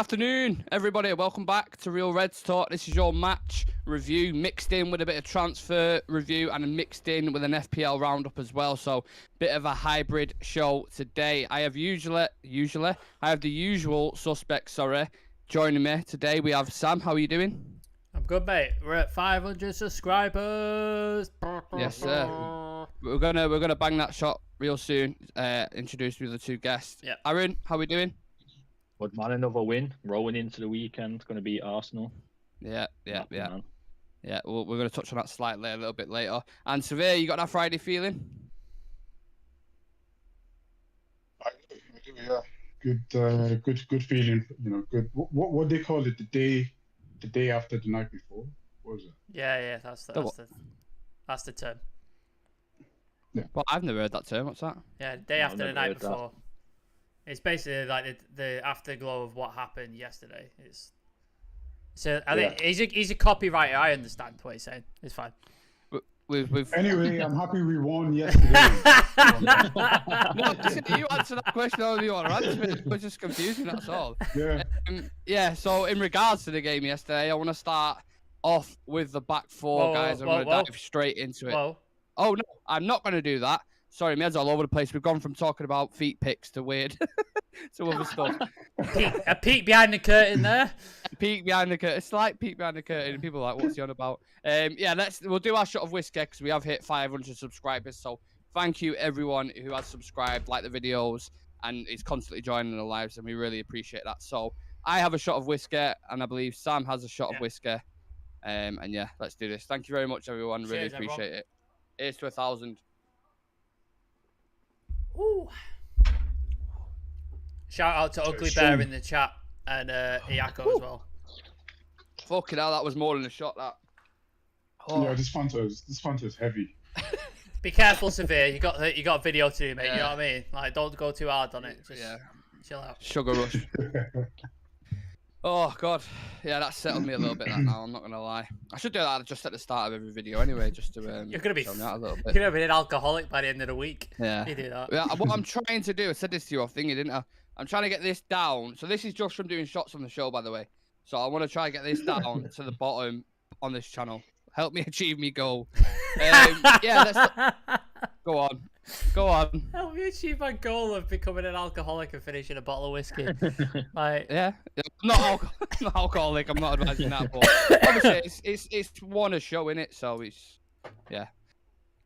afternoon, everybody. Welcome back to Real Reds Talk. This is your match review, mixed in with a bit of transfer review and mixed in with an FPL roundup as well. So, bit of a hybrid show today. I have the usual suspects. Joining me today, we have Sam. How are you doing? I'm good, mate. We're at 500 subscribers. Yes, sir. We're gonna bang that shot real soon. Introduce you to the two guests. Yeah. Aaron, how are we doing? Good man, another win. Rolling into the weekend. Going to beat Arsenal. Yeah. Man. Yeah, we're going to touch on that slightly a little bit later. And Severe, you got that Friday feeling? I do, yeah. Good feeling. You know, good. What they call it? The day after the night before. What was it? Yeah. That's the term. Yeah. Well, I've never heard that term. What's that? Yeah, the day No, after I've the never night heard that. before. It's basically like the afterglow of what happened yesterday. I think he's a copywriter. I understand what he's saying. It's fine. We've... Anyway, I'm happy we won yesterday. No, listen, you answer that question however you want to answer it. It was just confusing, that's all. Yeah. So in regards to the game yesterday, I want to start off with the back four, guys. I'm going to dive straight into it. Whoa. Oh, no, I'm not going to do that. Sorry, my head's all over the place. We've gone from talking about feet pics to weird to other stuff. A peek behind the curtain there. Peek behind the curtain. It's like peek behind the curtain. And people are like, what's he on about? Yeah, we'll do our shot of whiskey because we have hit 500 subscribers. So thank you everyone who has subscribed, like the videos, and is constantly joining the lives, and we really appreciate that. So I have a shot of whiskey, and I believe Sam has a shot of whiskey. And yeah, let's do this. Thank you very much, everyone. Really Cheers, appreciate everyone. it. Here's to 1,000. Ooh. Shout out to Ugly Bear in the chat and Iako as well. Fucking hell, that was more than a shot. That. Oh. Yeah, this Fanta is heavy. Be careful, Severe. You got video to do, mate. You know what I mean? Like, don't go too hard on it. Just chill out. Sugar rush. Oh god, yeah, that settled me a little bit. That now, I'm not gonna lie. I should do that just at the start of every video anyway, just to You're gonna be chill me out a little bit. You're gonna be an alcoholic by the end of the week. Yeah. You do that. Yeah, what I'm trying to do, I said this to you off thingy, didn't I? I'm trying to get this down. So this is just from doing shots on the show, by the way. So I want to try and get this down to the bottom on this channel. Help me achieve me goal. Yeah, let's go on. Go on. Help me achieve my goal of becoming an alcoholic and finishing a bottle of whiskey. Like, yeah, not alcoholic. I'm not advising that, but obviously it's one a show in it, so it's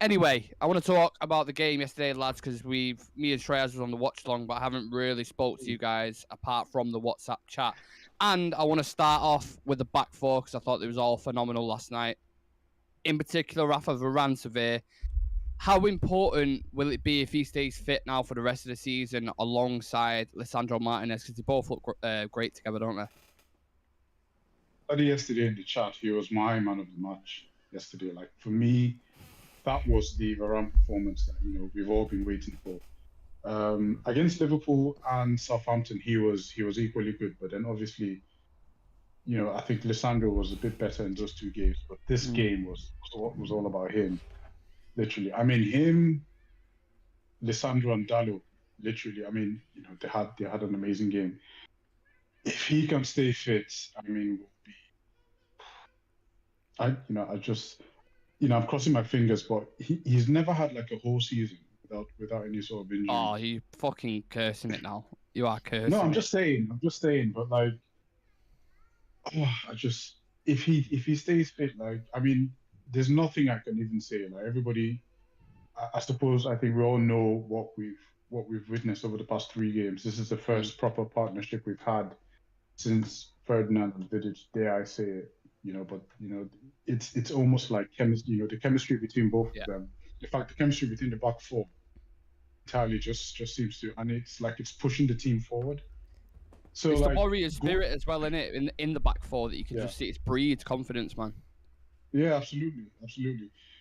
Anyway, I want to talk about the game yesterday, lads, because me and Shreyas was on the watch long, but I haven't really spoke to you guys apart from the WhatsApp chat. And I want to start off with the back four because I thought it was all phenomenal last night. In particular, Rafa Varane Severe. How important will it be if he stays fit now for the rest of the season alongside Lisandro Martinez? Because they both look great together, don't they? Yesterday in the chat, he was my man of the match yesterday. Like, for me, that was the Varane performance that we've all been waiting for. Against Liverpool and Southampton, he was equally good. But then obviously, I think Lisandro was a bit better in those two games. But this game was all about him. Literally, I mean, him, Lisandro, and Dallo. Literally, I mean, they had an amazing game. If he can stay fit, I mean, I'm crossing my fingers, but he's never had like a whole season without any sort of injury. Oh, you fucking cursing it now. You are cursing. No, I'm just saying, but like, if he stays fit, like, I mean, there's nothing I can even say. Like, everybody, I suppose, I think we all know what we've witnessed over the past 3 games. This is the first proper partnership we've had since Ferdinand and Vidic, dare I say it. But it's almost like chemistry. The chemistry between both of them. In fact, the chemistry between the back four entirely just seems to, and it's like it's pushing the team forward. So it's like, the warrior spirit as well, in it, in the back four that you can just see. It breeds confidence, man. Yeah, absolutely.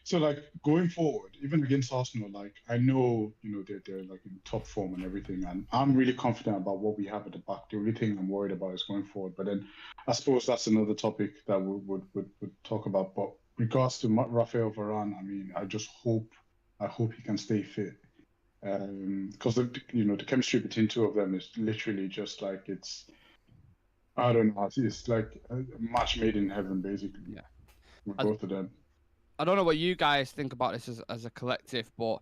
So like going forward, even against Arsenal, like I know they're like in top form and everything, and I'm really confident about what we have at the back. The only thing I'm worried about is going forward. But then I suppose that's another topic that we would talk about. But regards to Rafael Varane, I mean, I hope he can stay fit, because the chemistry between two of them is literally just like it's I don't know. It's like a match made in heaven, basically. Yeah. With I- both of them. I don't know what you guys think about this as a collective, but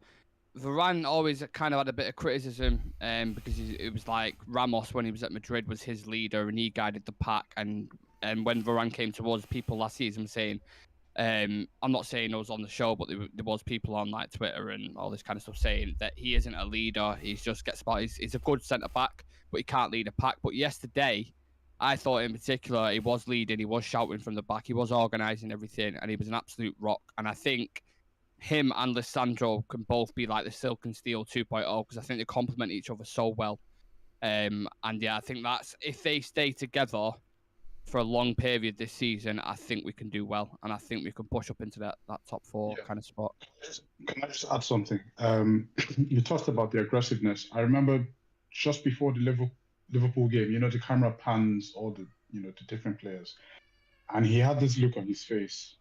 Varane always kind of had a bit of criticism because it was like Ramos when he was at Madrid was his leader and he guided the pack. And when Varane came towards people last season saying, I'm not saying I was on the show, but there was people on like Twitter and all this kind of stuff saying that he isn't a leader. He just gets about. He's a good centre back, but he can't lead a pack. But yesterday, I thought in particular he was leading. He was shouting from the back. He was organising everything, and he was an absolute rock. And I think him and Lissandro can both be like the Silk and Steel 2.0 because I think they complement each other so well. And yeah, I think that's if they stay together for a long period this season, I think we can do well, and I think we can push up into that top four kind of spot. Can I just add something? You talked about the aggressiveness. I remember just before the Liverpool game, the camera pans all the different players, and he had this look on his face.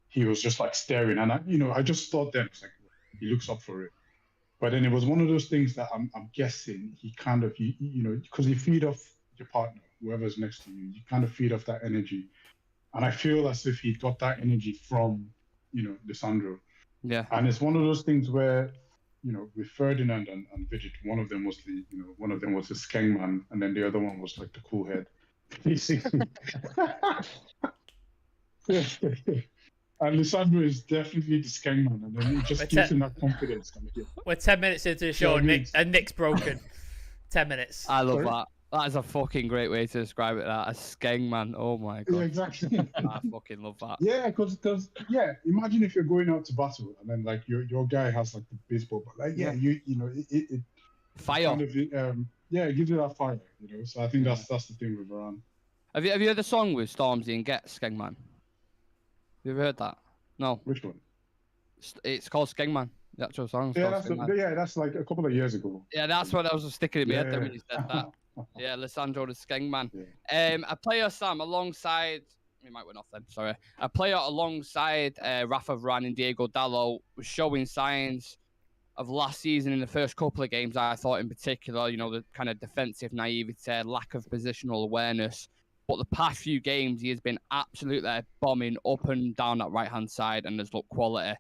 He was just like staring, and I just thought then it's like he looks up for it. But then it was one of those things that I'm guessing he kind of because you feed off your partner, whoever's next to you, you kind of feed off that energy, and I feel as if he got that energy from Lissandro. Yeah, and it's one of those things where with Ferdinand and Vidit, one of them was the skeng man, and then the other one was like the cool head. And Lissandro is definitely the skeng man, and then it just gives him that confidence. We're 10 minutes into the show, Yeah, and Nick's broken. 10 minutes. I love Sorry? that. That is a fucking great way to describe it. That a skeng man. Oh my god. Yeah, exactly. I fucking love that. Yeah, because imagine if you're going out to battle and then like your guy has like the baseball, but like it Fire. kind of it gives you that fire, So I think that's the thing with Varane. Have you heard the song with Stormzy and Get Skeng Man? Have you ever heard that? No. Which one? It's called Skeng Man. The actual song. Yeah, that's like a couple of years ago. Yeah, that's what I was sticking in my head then Yeah. when you said that. Yeah, Lissandro the Skeng Man. Yeah. A player, Sam, alongside... We might win off then, sorry. A player alongside Rafa Varane and Diego Dallo was showing signs of last season in the first couple of games, I thought in particular, the kind of defensive naivety, lack of positional awareness. But the past few games, he has been absolutely bombing up and down that right-hand side and has looked quality.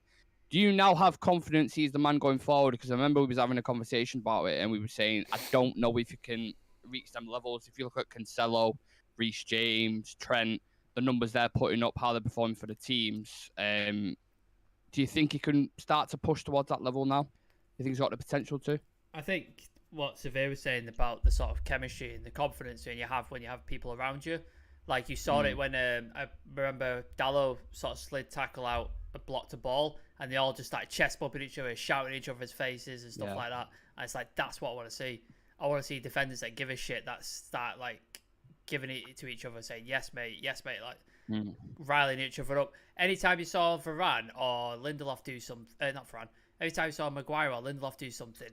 Do you now have confidence he's the man going forward? Because I remember we was having a conversation about it and we were saying, I don't know if you can reach them levels. If you look at Cancelo, Reece James, Trent, the numbers they're putting up, how they're performing for the teams, do you think he can start to push towards that level now? Do you think he's got the potential to? I think what Severe was saying about the sort of chemistry and the confidence when you have people around you. Like you saw it when I remember Dallo sort of slid tackle out, blocked a ball, and they all just started chest bumping each other, shouting each other's faces and stuff like that. And it's like, that's what I want to see. I want to see defenders that give a shit, that start like giving it to each other, saying yes mate, like riling each other up. Anytime you saw Varane or Lindelof do something, not Varane, every time you saw Maguire or Lindelof do something,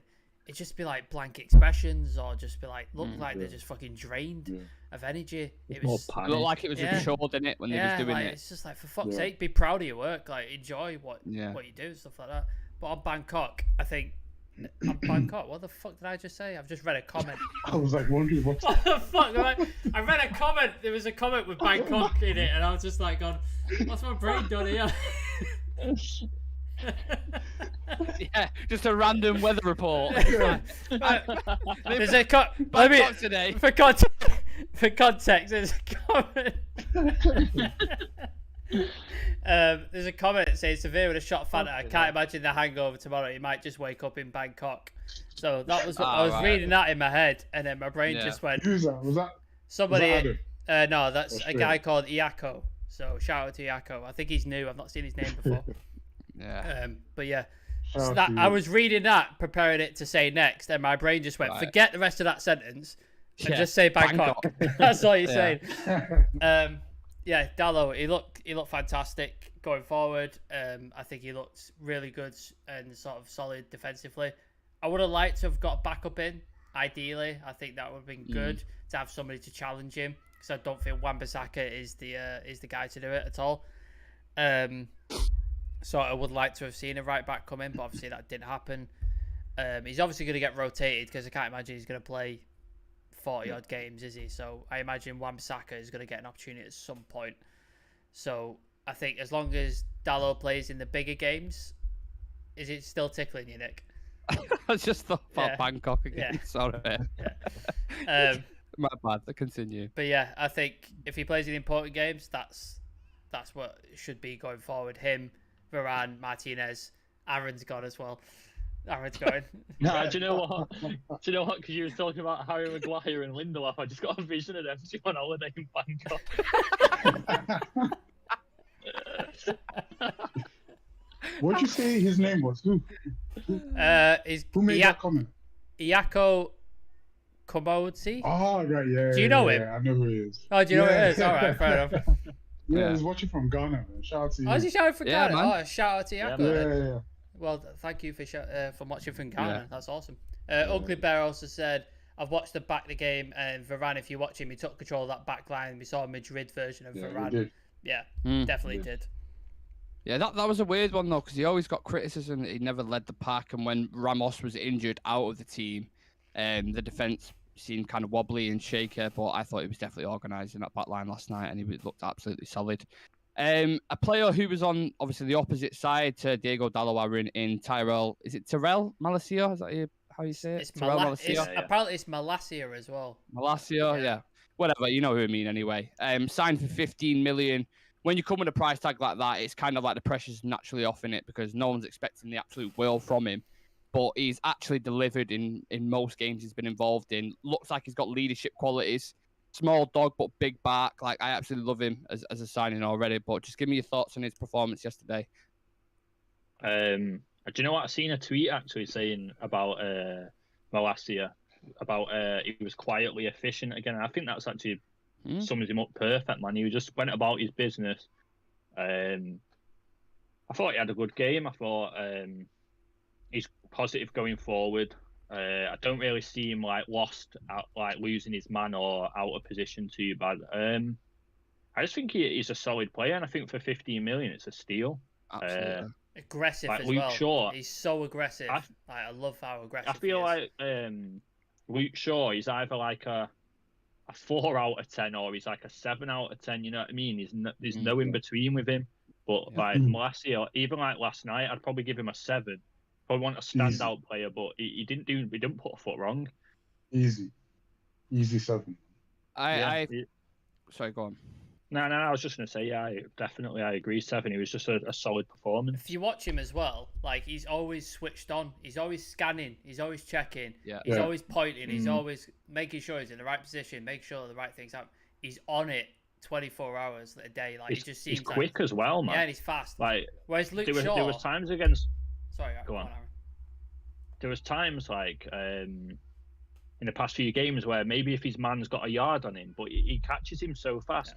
it'd just be like blank expressions or just be like, look like they're just fucking drained of energy. It was looked like it was a show, didn't it, when they was doing it? It's just like, for fuck's sake, be proud of your work, like enjoy what you do, stuff like that. But on Bangkok, I think on Bangkok, what the fuck did I just say? I've just read a comment. I was like wondering what the fuck? I read a comment. There was a comment with Bangkok in it, and I was just like, "God, what's my brain done here?" Yeah, just a random weather report. There's a today. For context, there's a comment. There's a comment that says Severe with a shot Fanta. I can't imagine the hangover tomorrow. He might just wake up in Bangkok. So that was what I was reading that in my head, and then my brain just went. Who's that? Was that somebody? No, that's a guy called Iako. So shout out to Iako. I think he's new. I've not seen his name before. But yeah. So that, I was reading that, preparing it to say next, and my brain just went, forget the rest of that sentence and just say Bangkok. That's all you're saying. Dallo, he looked fantastic going forward. I think he looked really good and sort of solid defensively. I would have liked to have got backup in, ideally. I think that would have been good to have somebody to challenge him, because I don't feel Wan-Bissaka is the guy to do it at all. So I would like to have seen a right back come in, but obviously that didn't happen. He's obviously going to get rotated, because I can't imagine he's going to play 40 odd games, is he? So I imagine Wan-Bissaka is going to get an opportunity at some point. So I think as long as Dalot plays in the bigger games, is it still tickling you, Nick? I just thought about Bangkok again. Yeah. Sorry. Yeah. My bad. Continue. But yeah, I think if he plays in important games, that's what it should be going forward. Him, Varane, Martinez, Aaron's gone as well. Aaron's going. No, do you know what? Do you know what? Because you were talking about Harry Maguire and Lindelof, I just got a vision of them two on holiday in Bangkok. What'd you say his name was? Who made that comment? Iako Komodzi? Oh, right, yeah. Do you know him? Yeah, I know who he is. Oh, do you know who it is? All right, fair enough. Yeah, he's watching from Ghana, man. Shout out to you. Oh, is he shouting for Yeah, Ghana? man. Oh, shout out to Iako. Yeah. Well, thank you for watching from Ghana. Yeah. That's awesome. Ugly Bear also said, I've watched the back of the game, and Varane, if you watch him, he took control of that back line. We saw a Madrid version of Varane. Did. Yeah, Mm. definitely did. Yeah, that was a weird one though, because he always got criticism that he never led the pack, and when Ramos was injured out of the team, the defense seemed kind of wobbly and shaky. But I thought he was definitely organised in that back line last night, and he looked absolutely solid. A player who was on obviously the opposite side to Diego Dalot in Tyrell. Is it Tyrell Malacia? Is that how you say it? It's Tyrell Malacia. Apparently, it's Malacia as well. Malacia, yeah. Whatever, you know who I mean anyway. Signed for 15 million. When you come with a price tag like that, it's kind of like the pressure's naturally off in it because no one's expecting the absolute world from him. But he's actually delivered in most games he's been involved in. Looks like he's got leadership qualities. Small dog, but big bark. Like, I absolutely love him as a signing already. But just give me your thoughts on his performance yesterday. Do you know what? I seen a tweet actually saying about Malacia, about he was quietly efficient again. I think that's actually sums him up perfect, man. He just went about his business. I thought he had a good game. I thought he's positive going forward. I don't really see him lost, losing his man or out of position too bad. I just think he's a solid player, and I think for 15 million, it's a steal. Absolutely. Aggressive as Luke well. Shaw, He's so aggressive. I love how aggressive. I feel like Luke Shaw is either like a 4 out of 10 or he's like a 7 out of 10. You know what I mean? There's no in between with him. But like Malacia, even like last night, I'd probably give him a 7. Probably want a standout player, but he didn't put a foot wrong. Easy 7. Sorry, go on. No, I was just gonna say, I agree. 7. He was just a solid performance. If you watch him as well, like he's always switched on. He's always scanning. He's always checking. Yeah. He's always pointing. He's always making sure he's in the right position, make sure the right things happen. He's on it 24 hours a day. Like he just seems he's quick as well, man. Yeah, and he's fast. Like whereas Luke there Shaw, was times against. Sorry, go on. Aaron. There was times like in the past few games where maybe if his man's got a yard on him, but he catches him so fast,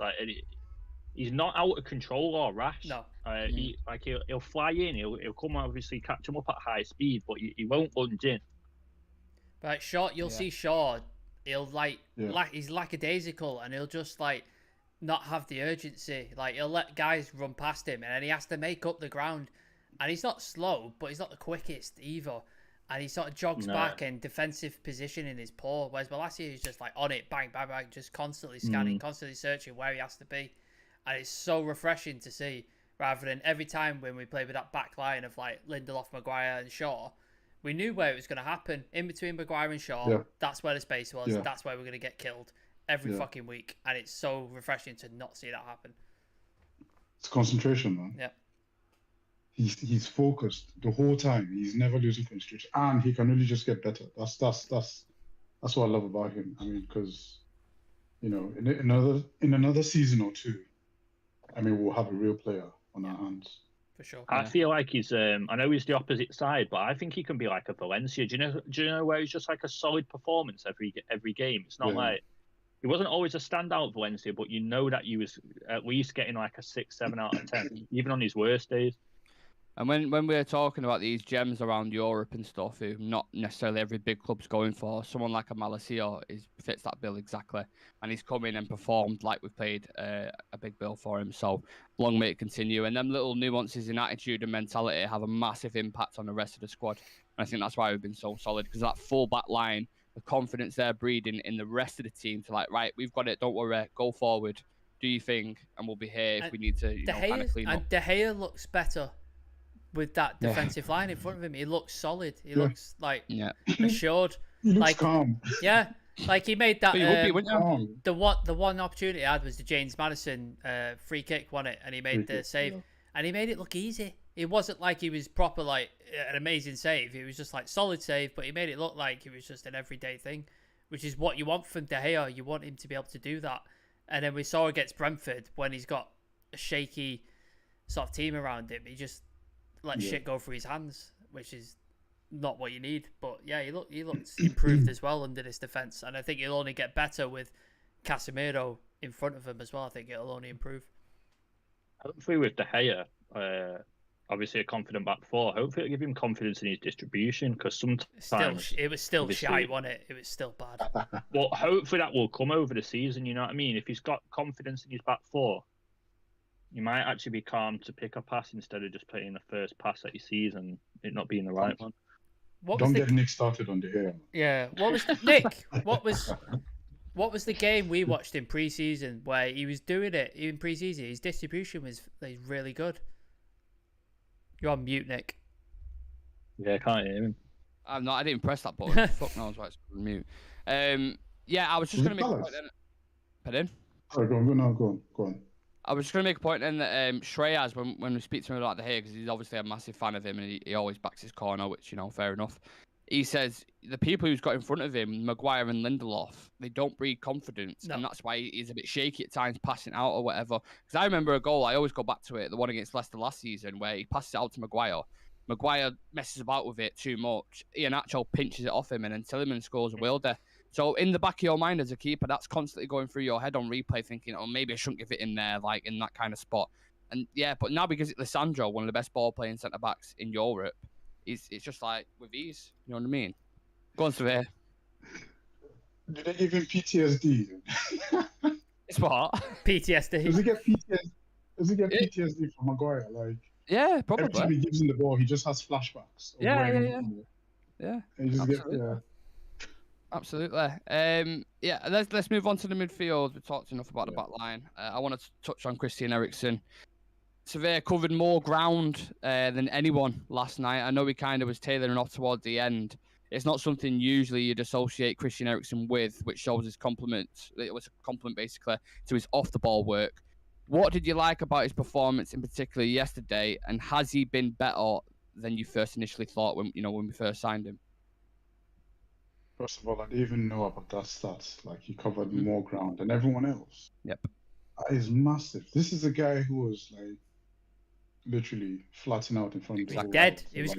he's not out of control or rash. No. He'll fly in, he'll come obviously catch him up at high speed, but he won't lunge in. But Shaw, you'll see Shaw. He'll he's lackadaisical, and he'll just not have the urgency. Like he'll let guys run past him, and then he has to make up the ground. And he's not slow, but he's not the quickest either. And he sort of jogs back, and defensive positioning is poor. Whereas Malacia is just on it, bang, bang, bang, just constantly scanning, constantly searching where he has to be. And it's so refreshing to see, rather than every time when we played with that back line of Lindelof, Maguire and Shaw, we knew where it was going to happen. In between Maguire and Shaw, that's where the space was. That's where we're going to get killed every fucking week. And it's so refreshing to not see that happen. It's concentration, man. Yeah. He's focused the whole time. He's never losing concentration, and he can really just get better. That's what I love about him. I mean, because in another season or two, I mean, we'll have a real player on our hands. For sure. I feel like he's. I know he's the opposite side, but I think he can be like a Valencia. Do you know where he's just like a solid performance every game? It's not like he wasn't always a standout Valencia, but you know that he was at least getting like a 6, 7 out of 10, even on his worst days. And when we're talking about these gems around Europe and stuff, who not necessarily every big club's going for, someone like a Malacia fits that bill exactly. And he's come in and performed like we've paid a big bill for him. So long may it continue. And them little nuances in attitude and mentality have a massive impact on the rest of the squad. And I think that's why we've been so solid, because that full back line the confidence they're breeding in the rest of the team to like, right, we've got it, don't worry, go forward, do your thing, and we'll be here if we need to, kind of clean up. And De Gea looks better with that defensive line in front of him. He looks solid. He looks like assured. He looks like calm. Yeah, like he made that. Calm. The one opportunity he had was the James Maddison free kick, wasn't it? And he made the save, and he made it look easy. It wasn't like he was proper like an amazing save. It was just like solid save, but he made it look like it was just an everyday thing, which is what you want from De Gea. You want him to be able to do that. And then we saw against Brentford when he's got a shaky sort of team around him, he just lets shit go through his hands, which is not what you need. But yeah, he looks improved as well under this defence, and I think he'll only get better with Casemiro in front of him as well. I think it'll only improve. Hopefully with De Gea, obviously a confident back four, hopefully it'll give him confidence in his distribution, because sometimes it was still shite, wasn't it? It was still bad. Well, hopefully that will come over the season, you know what I mean? If he's got confidence in his back four, you might actually be calm to pick a pass instead of just playing the first pass that he sees and it not being the right one. Don't get Nick started on the hair. Yeah. Nick? What was the game we watched in pre-season where he was doing it in pre-season? His distribution was really good. You're on mute, Nick. Yeah, I can't hear him. I'm not. I didn't press that button. Fuck knows why it's on mute. Yeah, I was just going to make a point then. Pardon? Sorry, go on. I was just going to make a point then that Shreyas, when we speak to him about De Gea, because he's obviously a massive fan of him and he always backs his corner, which, fair enough. He says the people who's got in front of him, Maguire and Lindelof, they don't breed confidence. No. And that's why he's a bit shaky at times, passing out or whatever. Because I remember a goal, I always go back to it, the one against Leicester last season, where he passes it out to Maguire. Maguire messes about with it too much. Iheanacho pinches it off him, and then Tielemans scores a wilder. So in the back of your mind as a keeper, that's constantly going through your head on replay, thinking, oh, maybe I shouldn't give it in there, like in that kind of spot. And yeah, but now because it's Lissandro, one of the best ball-playing centre-backs in Europe, it's just like with ease. You know what I mean? Go on, Surveyor. Did they give him PTSD? It's what? PTSD. Does he get PTSD from Maguire? Like, yeah, probably. Every time he gives him the ball, he just has flashbacks. Yeah. And he just Absolutely. Yeah, let's move on to the midfield. We've talked enough about the back line. I want to touch on Christian Eriksen. Surveyor covered more ground than anyone last night. I know he kind of was tailoring off towards the end. It's not something usually you'd associate Christian Eriksen with, which shows his compliment. It was a compliment basically to his off-the-ball work. What did you like about his performance in particular yesterday, and has he been better than you first initially thought when we first signed him? First of all, I didn't even know about that stats. Like, he covered more ground than everyone else. Yep. That is massive. This is a guy who was like literally flattening out in front of the whole dead. world. He was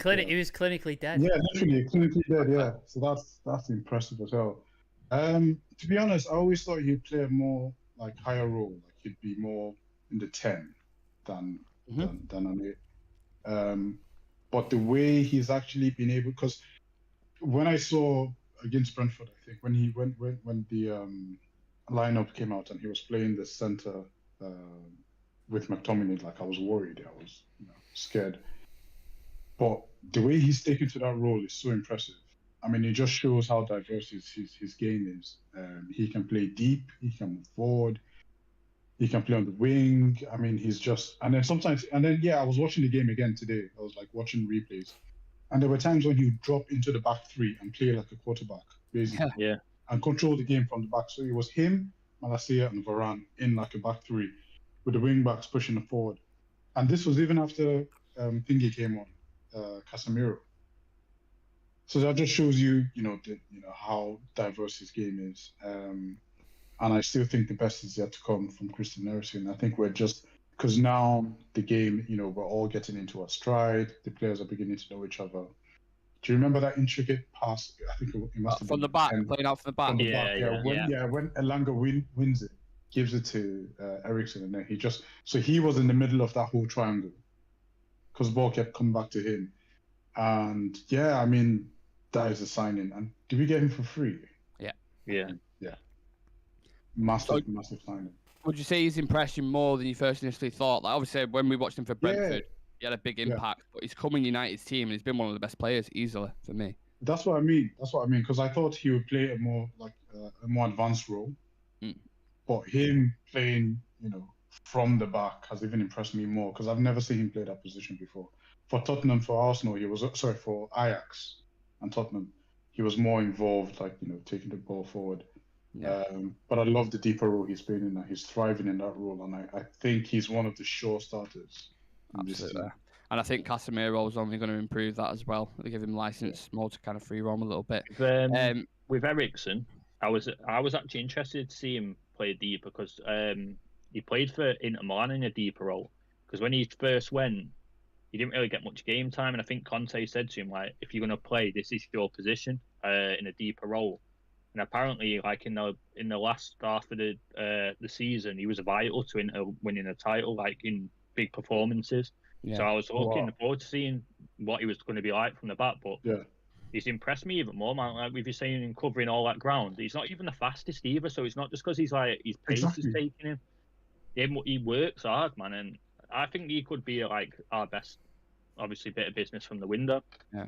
clinically dead. Yeah, literally clinically dead. Yeah. So that's impressive as well. To be honest, I always thought he'd play a more like higher role. Like he'd be more in the 10 than on it. But the way he's actually been able, because when I saw against Brentford, I think when the lineup came out and he was playing the centre with McTominay, like I was worried, I was scared. But the way he's taken to that role is so impressive. I mean, it just shows how diverse his game is. He can play deep, he can move forward, he can play on the wing. I mean, he's just, I was watching the game again today. I was like watching replays. And there were times when he would drop into the back three and play like a quarterback, basically. Yeah. And control the game from the back. So it was him, Malacia, and Varane in like a back three, with the wing backs pushing it forward. And this was even after Thingy came on, Casemiro. So that just shows you, how diverse his game is. And I still think the best is yet to come from Christian Eriksen. I think we're just, because now the game, we're all getting into our stride. The players are beginning to know each other. Do you remember that intricate pass? I think it must have been from the back, playing out from the back. When Elanga wins it, gives it to Eriksen, and then he was in the middle of that whole triangle because the ball kept coming back to him. And yeah, I mean, that is a signing. And did we get him for free? Yeah. Massive signing. Would you say he's impressed you more than you first initially thought? Like, obviously, when we watched him for Brentford, he had a big impact, but he's come in United's team and he's been one of the best players easily for me. That's what I mean. Because I thought he would play a more a more advanced role, but him playing, from the back has even impressed me more because I've never seen him play that position before. For Tottenham, for Arsenal, for Ajax and Tottenham, he was more involved, taking the ball forward. Yeah. But I love the deeper role he's playing in. He's thriving in that role, and I think he's one of the sure starters. Absolutely. And I think Casemiro is only going to improve that as well. They give him license more to kind of free roam a little bit. With Eriksen, I was actually interested to see him play deep because he played for Inter Milan in a deeper role. Because when he first went, he didn't really get much game time, and I think Conte said to him, if you're going to play, this is your position in a deeper role. And apparently, in the last half of the season, he was vital to Inter winning a title, in big performances. Yeah. So I was looking forward to seeing what he was going to be like from the back, but he's impressed me even more, man. Like we've been saying, him covering all that ground, he's not even the fastest either. So it's not just because his pace is taking him. He works hard, man, and I think he could be our best, obviously, bit of business from the window. Yeah.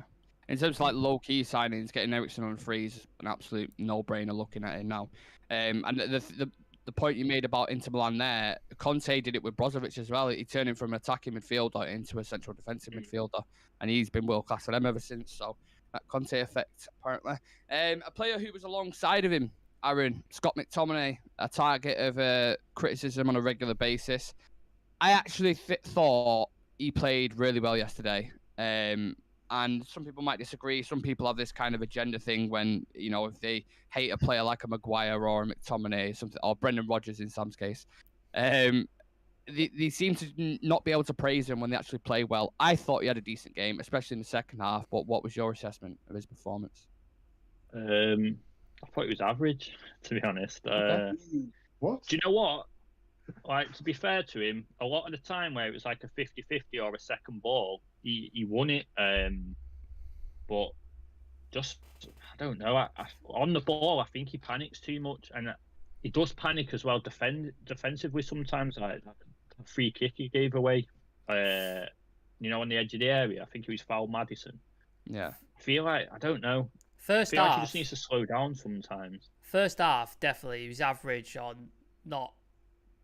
In terms of low key signings, getting Eriksen on freeze, an absolute no-brainer looking at it now. And the point you made about Inter Milan there, Conte did it with Brozovic as well. He turned him from an attacking midfielder into a central defensive midfielder, and he's been world class for them ever since. So that Conte effect, apparently. A player who was alongside of him, Aaron, Scott McTominay, a target of criticism on a regular basis. I actually thought he played really well yesterday. And some people might disagree. Some people have this kind of agenda thing when, if they hate a player like a Maguire or a McTominay, or Brendan Rodgers in Sam's case, they seem to not be able to praise him when they actually play well. I thought he had a decent game, especially in the second half, but what was your assessment of his performance? I thought he was average, to be honest. What? Do you know what? To be fair to him, a lot of the time where it was a 50-50 or a second ball, he won it. But just, I don't know. On the ball, I think he panics too much. And he does panic as well defensively sometimes. A free kick he gave away, on the edge of the area. I think he was fouled Maddison. Yeah. I feel I don't know. First half, he just needs to slow down sometimes. First half, definitely. He was average on not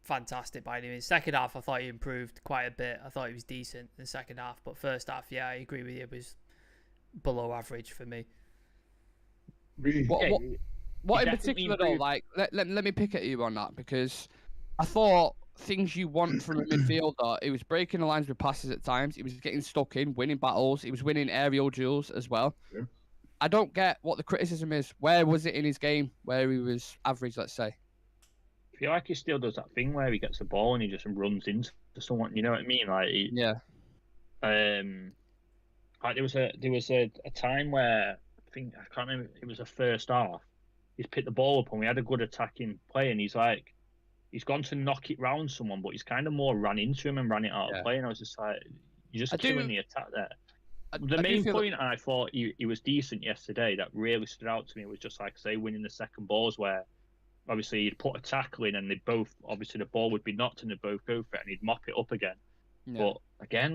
fantastic by any means. Second half, I thought he improved quite a bit. I thought he was decent in the second half. But first half, yeah, I agree with you. It was below average for me. Really? What in particular, though, let me pick at you on that, because I thought things you want from a midfielder, he was breaking the lines with passes at times. He was getting stuck in, winning battles. He was winning aerial duels as well. Yeah. I don't get what the criticism is. Where was it in his game where he was average, let's say? I feel like he still does that thing where he gets the ball and he just runs into someone. You know what I mean? Yeah. There was a time where I can't remember. It was the first half. He's picked the ball up and we had a good attacking play, and he's gone to knock it round someone, but he's kind of more ran into him and ran it out of play. And I was just you're just killing the attack there. The main point I thought he was decent yesterday that really stood out to me was just winning the second balls where obviously he'd put a tackle in and the ball would be knocked and they'd both go for it and he'd mop it up again. Yeah. But again,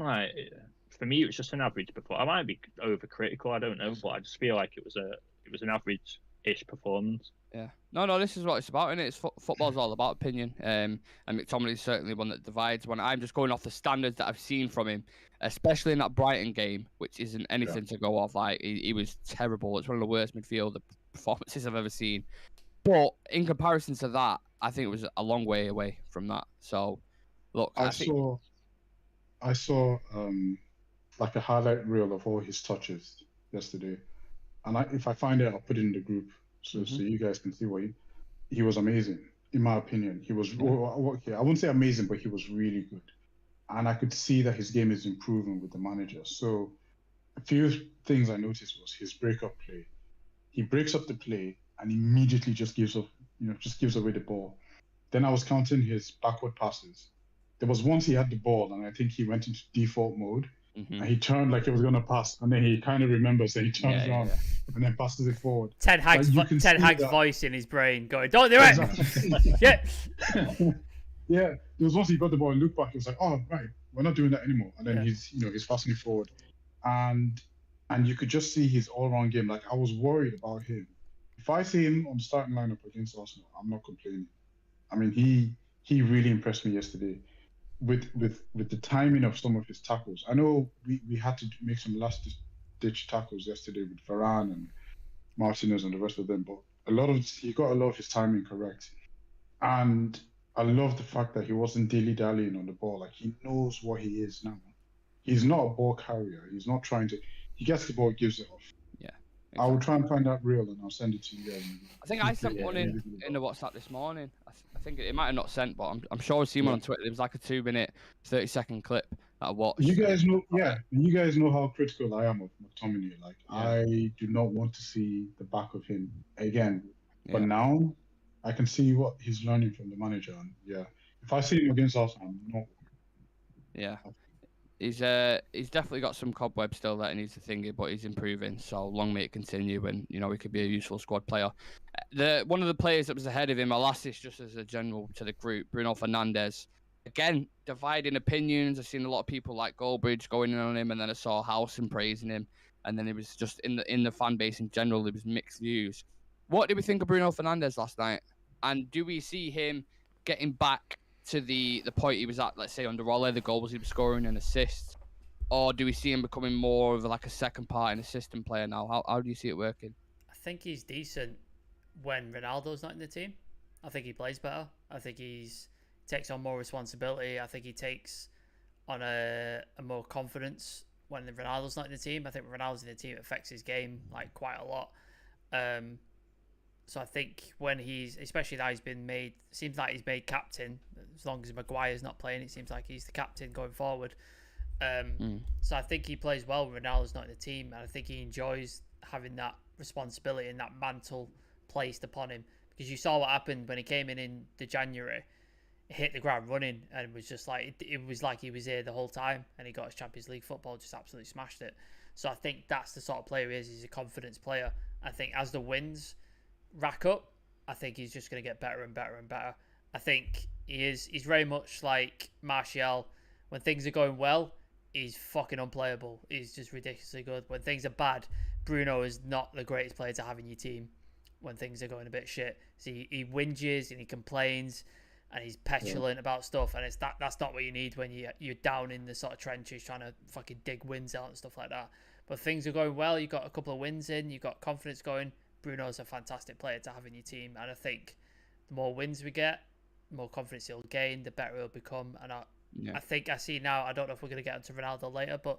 for me, it was just an average before. I might be overcritical, I don't know, but I just feel like it was an average-ish performance. Yeah. No, this is what it's about, isn't it? Football's all about opinion. And McTominay is certainly one that divides. When I'm just going off the standards that I've seen from him, especially in that Brighton game, which isn't anything to go off. He was terrible. It's one of the worst midfield performances I've ever seen. But in comparison to that, I think it was a long way away from that. So, look, I saw a highlight reel of all his touches yesterday, and if I find it, I'll put it in the group so you guys can see what he was amazing. In my opinion, he was okay. I wouldn't say amazing, but he was really good, and I could see that his game is improving with the manager. So, a few things I noticed was his breakup play. He breaks up the play and immediately just gives away the ball. Then I was counting his backward passes. There was once he had the ball and I think he went into default mode and he turned like he was going to pass, and then he kind of remembers and he turns around and then passes it forward. Ten Hag's voice in his brain going, "Don't do it!" Exactly. Yeah. There was once he got the ball and looked back, he was like, "Oh, right, we're not doing that anymore." And then he's passing it forward. And and you could just see his all-round game. Like I was worried about him. If I see him on the starting lineup against Arsenal, I'm not complaining. I mean, he really impressed me yesterday with the timing of some of his tackles. I know we had to make some last-ditch tackles yesterday with Varane and Martinez and the rest of them, but he got a lot of his timing correct. And I love the fact that he wasn't dilly-dallying on the ball. Like he knows what he is now. He's not a ball carrier. He's not trying to. He gets the ball, gives it off. Yeah. I will try and find that reel and I'll send it to you guys. I think I sent one in the WhatsApp this morning. I think it might have not sent, but I'm sure I've seen one on Twitter. It was like a 2-minute, 30-second clip that I watched. You guys know, you guys know how critical I am of McTominay. Like I do not want to see the back of him again. But now I can see what he's learning from the manager. And if I see him against Arsenal, I'm not. Yeah. He's definitely got some cobwebs still that he needs to think it, but he's improving. So long may it continue, and he could be a useful squad player. One of the players that was ahead of him, I'll ask this just as a general to the group, Bruno Fernandes. Again, dividing opinions. I've seen a lot of people like Goldbridge going in on him, and then I saw Howson praising him, and then it was just in the fan base in general, there was mixed views. What did we think of Bruno Fernandes last night? And do we see him getting back to the point he was at, let's say, under Ole, the goals he was scoring and assists? Or do we see him becoming more of like a second part and assistant player now? How do you see it working? I think he's decent when Ronaldo's not in the team. I think he plays better. I think takes on more responsibility. I think he takes on a more confidence when Ronaldo's not in the team. I think when Ronaldo's in the team, it affects his game like quite a lot. So I think when especially now seems like he's made captain, as long as Maguire's not playing, it seems like he's the captain going forward. So I think he plays well when Ronaldo's not in the team, and I think he enjoys having that responsibility and that mantle placed upon him. Because you saw what happened when he came in the January, he hit the ground running, and it was just like it was like he was here the whole time, and he got his Champions League football, just absolutely smashed it. So I think that's the sort of player he is. He's a confidence player. I think as the wins rack up, I think he's just going to get better and better and better. I think he's very much like Martial. When things are going well, he's fucking unplayable. He's just ridiculously good. When things are bad, Bruno is not the greatest player to have in your team when things are going a bit shit. So he whinges and he complains and he's petulant about stuff, and that's not what you need when you're down in the sort of trenches trying to fucking dig wins out and stuff like that. But things are going well, you've got a couple of wins in, you've got confidence going. Bruno's a fantastic player to have in your team, and I think the more wins we get, the more confidence he'll gain, the better he'll become. And I think I see now, I don't know if we're going to get onto Ronaldo later, but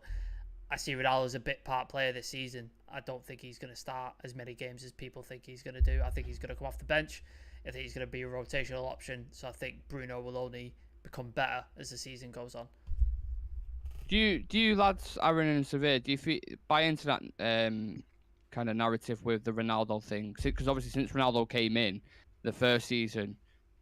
I see Ronaldo as a bit part player this season. I don't think he's going to start as many games as people think he's going to do. I think he's going to come off the bench. I think he's going to be a rotational option. So I think Bruno will only become better as the season goes on. Do you lads, Aaron and Severe, do you buy into that kind of narrative with the Ronaldo thing? Because obviously since Ronaldo came in the first season,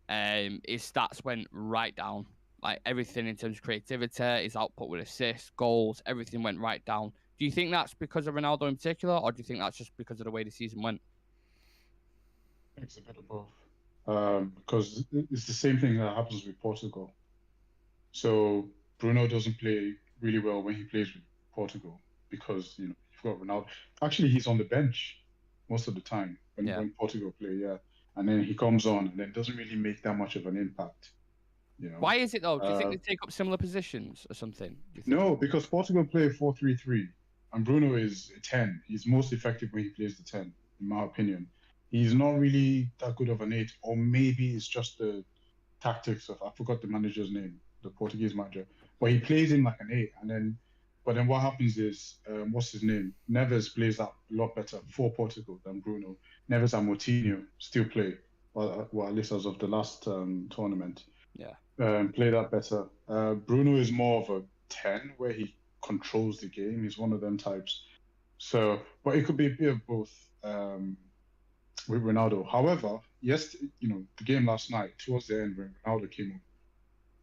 his stats went right down. Like everything in terms of creativity, his output with assists, goals, everything went right down. Do you think that's because of Ronaldo in particular, or do you think that's just because of the way the season went? It's a bit of both. Because it's the same thing that happens with Portugal. So Bruno doesn't play really well when he plays with Portugal because you've got Ronaldo. Actually, he's on the bench most of the time when Portugal play, and then he comes on and then doesn't really make that much of an impact. Why is it though? Do you think they take up similar positions or something? No, because Portugal play 4-3-3, and Bruno is a 10. He's most effective when he plays the 10, in my opinion. He's not really that good of an 8, or maybe it's just the tactics of, I forgot the manager's name, the Portuguese manager, but he plays him like an 8, but then what happens is, what's his name? Neves plays that a lot better for Portugal than Bruno. Neves and Moutinho still play, well, at least as of the last tournament. Play that better. Bruno is more of a 10 where he controls the game. He's one of them types. So, but it could be a bit of both with Ronaldo. However, the game last night, towards the end when Ronaldo came on,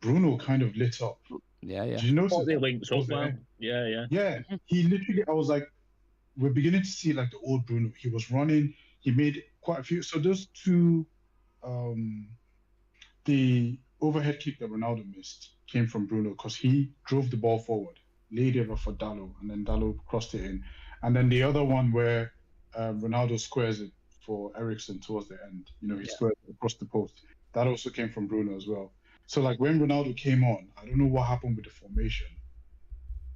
Bruno kind of lit up. Yeah. Did you notice? They linked up well. Yeah. Yeah, he literally, I was like, we're beginning to see like the old Bruno. He was running. He made quite a few. So those two, the overhead kick that Ronaldo missed came from Bruno because he drove the ball forward, laid it over for Dalot, and then Dalot crossed it in. And then the other one where Ronaldo squares it for Eriksen towards the end. You know, he squared it across the post. That also came from Bruno as well. So like when Ronaldo came on, I don't know what happened with the formation.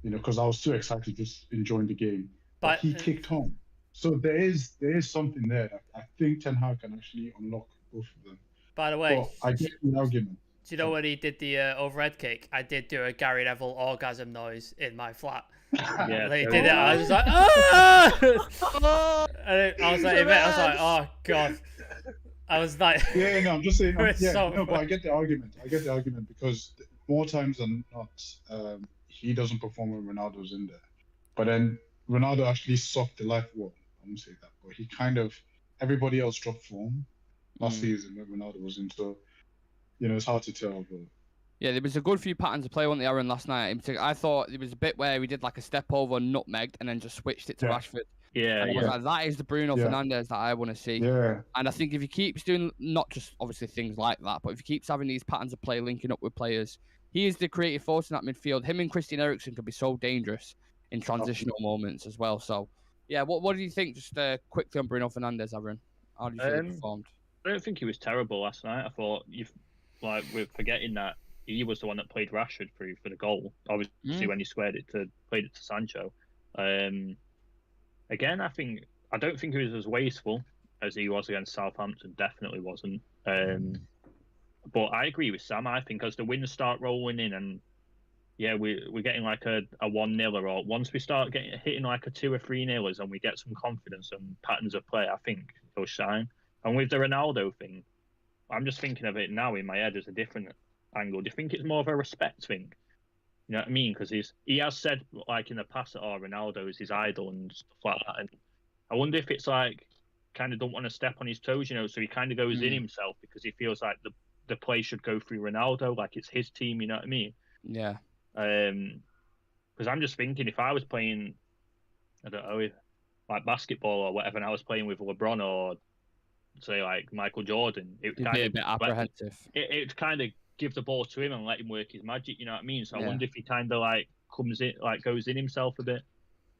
You know, because I was too excited just enjoying the game. But he kicked on. So there is something there that I think Ten Hag can actually unlock both of them. By the way, but I get the argument. Do you know when he did the overhead kick? I did do a Gary Neville orgasm noise in my flat. Yeah, he did it. I was like, ah! And I was like, oh god. I was like, yeah, no, I'm just saying. But I get the argument. Because more times than not, he doesn't perform when Ronaldo's in there. But then Ronaldo actually sucked the life. Well, I won't say that, but he kind of everybody else dropped form last season when Ronaldo was in. So, you know, it's hard to tell. But yeah, there was a good few patterns of play, weren't there, Aaron, last night? I thought there was a bit where he did like a step over, nutmegged, and then just switched it to Rashford. Yeah, and I was like, that is the Bruno Fernandes that I want to see. Yeah. And I think if he keeps doing not just obviously things like that, but if he keeps having these patterns of play linking up with players, he is the creative force in that midfield. Him and Christian Eriksen could be so dangerous in transitional moments as well. So, yeah, what do you think? Just quickly on Bruno Fernandes, Aaron. How do you feel he performed? I don't think he was terrible last night. I thought we're forgetting that he was the one that played Rashford through for the goal. Obviously, when he played it to Sancho. Again, I don't think he was as wasteful as he was against Southampton. Definitely wasn't. But I agree with Sam. I think as the wins start rolling in, and we're getting like a 1-0, or once we start hitting like a 2 or 3-0, and we get some confidence and patterns of play, I think he'll shine. And with the Ronaldo thing, I'm just thinking of it now in my head as a different angle. Do you think it's more of a respect thing? You know what I mean? Because he has said like in the past that Ronaldo is his idol and stuff like that. And I wonder if it's like kind of don't want to step on his toes, you know, so he kind of goes in himself because he feels like the play should go through Ronaldo, like it's his team, you know what I mean? Yeah. Because I'm just thinking if I was playing, I don't know, like basketball or whatever, and I was playing with LeBron or say like Michael Jordan, it would be a bit apprehensive. It kind of give the ball to him and let him work his magic, you know what I mean? So I wonder if he kind of like comes in, like goes in himself a bit.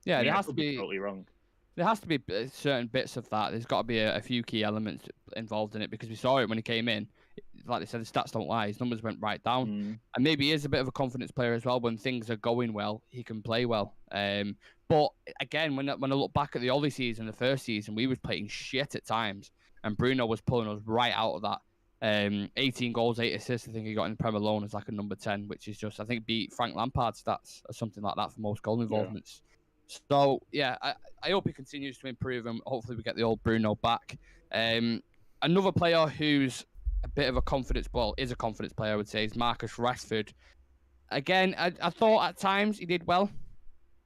Yeah, there has to be totally wrong. There has to be certain bits of that. There's got to be a few key elements involved in it because we saw it when he came in. Like they said, the stats don't lie. His numbers went right down. And maybe he is a bit of a confidence player as well. When things are going well, he can play well. But again, when I look back at the Ollie season, the first season, we was playing shit at times. And Bruno was pulling us right out of that. 18 goals, 8 assists, I think he got in the Premier alone as like a number 10, which is just, I think, beat Frank Lampard's stats or something like that for most goal involvements. So, yeah, I hope he continues to improve and hopefully we get the old Bruno back. Another player who's a bit of a confidence, is a confidence player, I would say, is Marcus Rashford. Again, I thought at times he did well.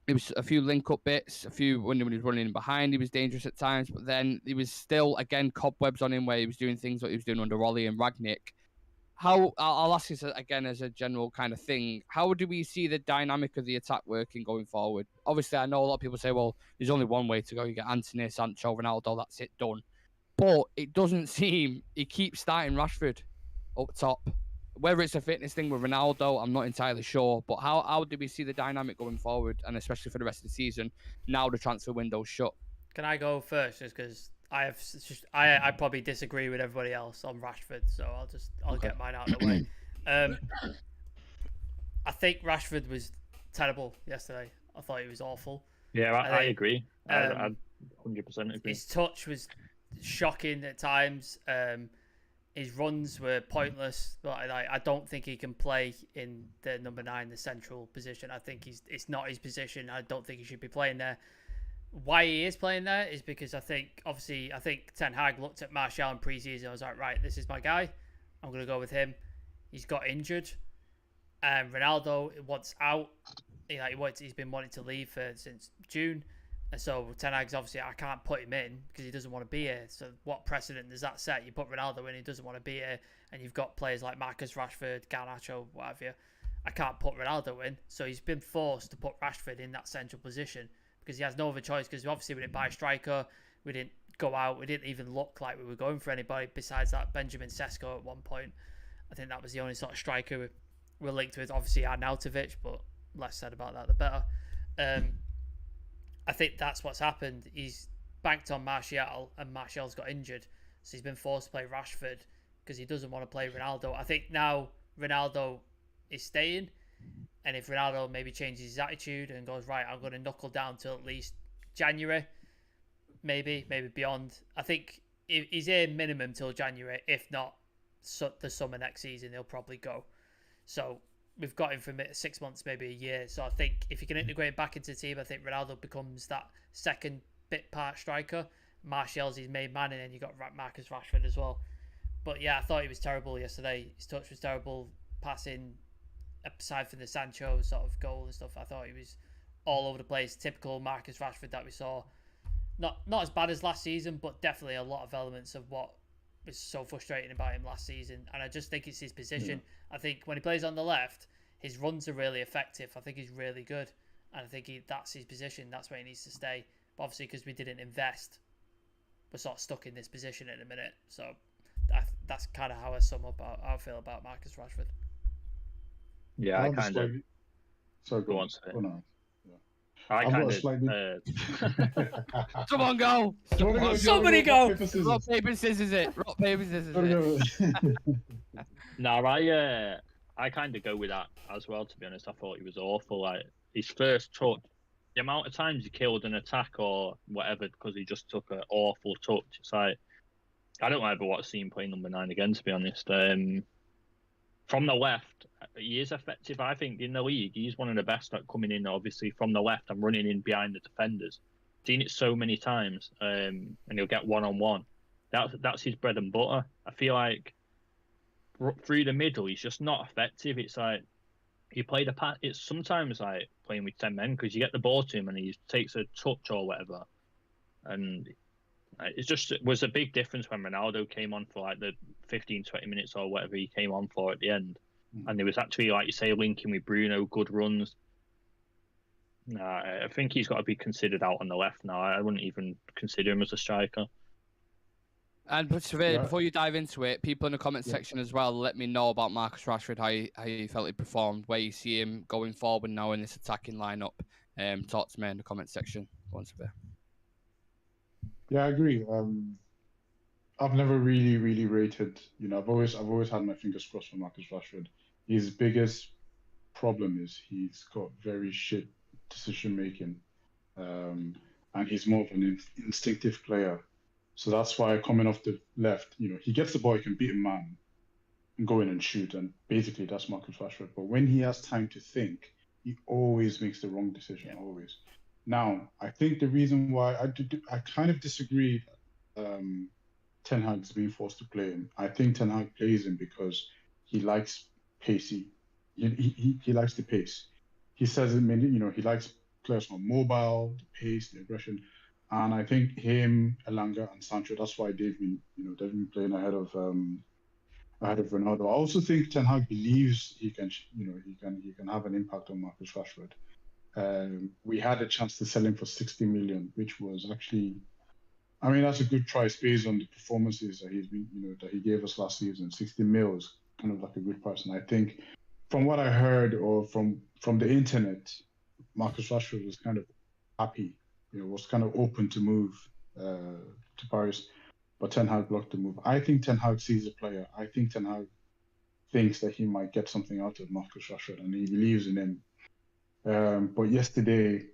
It was a few link-up bits, when he was running in behind, he was dangerous at times, but then he was still, again, cobwebs on him where he was doing things what he was doing under Ollie and Rangnick. I'll ask this again as a general kind of thing. How do we see the dynamic of the attack working going forward? Obviously, I know a lot of people say, well, there's only one way to go. You get Anthony, Sancho, Ronaldo, that's it, done. But it doesn't seem he keeps starting Rashford up top. Whether it's a fitness thing with Ronaldo, I'm not entirely sure. But how do we see the dynamic going forward, and especially for the rest of the season, now the transfer window's shut? Can I go first, just because I probably disagree with everybody else on Rashford, so I'll get mine out of the way. I think Rashford was terrible yesterday. I thought he was awful. Yeah, I agree. I 100% agree. His touch was shocking at times. His runs were pointless. But I don't think he can play in the number 9, the central position. I think it's not his position. I don't think he should be playing there. Why he is playing there is because I think Ten Hag looked at Martial in pre-season and was like, right, this is my guy. I'm going to go with him. He's got injured. And Ronaldo wants out. He's been wanting to leave since June. And so Ten Hag's obviously, I can't put him in because he doesn't want to be here. So what precedent does that set? You put Ronaldo in, he doesn't want to be here. And you've got players like Marcus Rashford, Garnacho, what have you. I can't put Ronaldo in. So he's been forced to put Rashford in that central position because he has no other choice, because obviously we didn't buy a striker, we didn't go out, we didn't even look like we were going for anybody besides that Benjamin Sesko at one point. I think that was the only sort of striker we're linked with. Obviously Arnautovic, but less said about that the better. I think that's what's happened. He's banked on Martial, and Martial's got injured, so he's been forced to play Rashford because he doesn't want to play Ronaldo. I think now Ronaldo is staying, and if Ronaldo maybe changes his attitude and goes, right, I'm going to knuckle down till at least January, maybe beyond. I think if he's here minimum till January, if not the summer next season, he'll probably go. So we've got him for 6 months, maybe a year. So I think if you can integrate him back into the team, I think Ronaldo becomes that second bit part striker. Martial's his main man, and then you got Marcus Rashford as well. But yeah, I thought he was terrible yesterday. His touch was terrible, passing, aside from the Sancho sort of goal and stuff. I thought he was all over the place. Typical Marcus Rashford that we saw. Not as bad as last season, but definitely a lot of elements of what was so frustrating about him last season. And I just think it's his position. I think when he plays on the left, his runs are really effective. I think he's really good. And I think that's his position. That's where he needs to stay. But obviously, because we didn't invest, we're sort of stuck in this position at the minute. So that's kind of how I sum up how I feel about Marcus Rashford. Yeah, I kind of... Sorry, go on. Oh, no. I kind of... Slightly... Come on, go! Somebody go! Rock, paper, scissors it. Rock, paper, scissors it. No, I kind of go with that as well, to be honest. I thought he was awful. Like, his first touch, the amount of times he killed an attack or whatever because he just took an awful touch. It's like, I don't ever want to see him play number 9 again, to be honest. From the left, he is effective. I think in the league, he's one of the best at coming in, obviously, from the left and running in behind the defenders. Seen it so many times, and he'll get one-on-one. That's his bread and butter. I feel like through the middle, he's just not effective. It's like you play the pass. It's sometimes like playing with 10 men because you get the ball to him and he takes a touch or whatever. And it was a big difference when Ronaldo came on for like the 15, 20 minutes or whatever he came on for at the end. And there was actually, like you say, linking with Bruno, good runs. I think he's got to be considered out on the left now. I wouldn't even consider him as a striker. And before you dive into it, people in the comment section as well, let me know about Marcus Rashford, how you felt he performed, where you see him going forward now in this attacking lineup. Talk to me in the comment section. Go on, Severe. Yeah, I agree. I've never really rated. I've always had my fingers crossed for Marcus Rashford. His biggest problem is he's got very shit decision making, and he's more of an instinctive player. So that's why coming off the left, he gets the ball, he can beat a man, and go in and shoot, and basically that's Marcus Rashford. But when he has time to think, he always makes the wrong decision. Yeah. Always. Now, I think the reason why I kind of disagree, Ten Hag's being forced to play him. I think Ten Hag plays him because he likes pacey. He likes the pace. He says it. He likes players who are mobile, the pace, the aggression, and I think him, Elanga, and Sancho. That's why they've been playing ahead of Ronaldo. I also think Ten Hag believes he can have an impact on Marcus Rashford. We had a chance to sell him for 60 million, which was actually, that's a good price based on the performances that that he gave us last season. 60 mil is kind of like a good price. And I think from what I heard or from the internet, Marcus Rashford was kind of happy, was kind of open to move to Paris, but Ten Hag blocked the move. I think Ten Hag sees a player. I think Ten Hag thinks that he might get something out of Marcus Rashford, and he believes in him. But yesterday,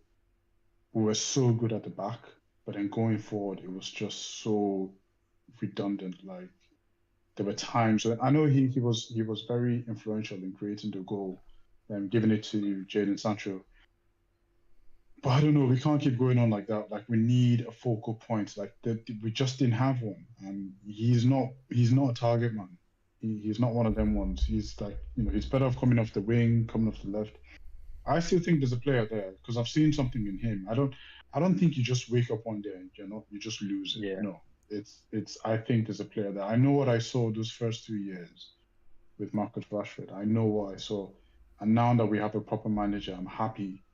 we were so good at the back, but then going forward, it was just so redundant. Like, there were times, I know he was very influential in creating the goal, giving it to Jadon Sancho. But I don't know, we can't keep going on like that. Like, we need a focal point. Like, we just didn't have one, and he's not a target man. He's not one of them ones. He's like, he's better off coming off the wing, coming off the left. I still think there's a player there because I've seen something in him. I don't think you just wake up one day and you just lose it. Yeah. No, I think there's a player there. I know what I saw those first 2 years with Marcus Rashford. I know what I saw, and now that we have a proper manager, I'm happy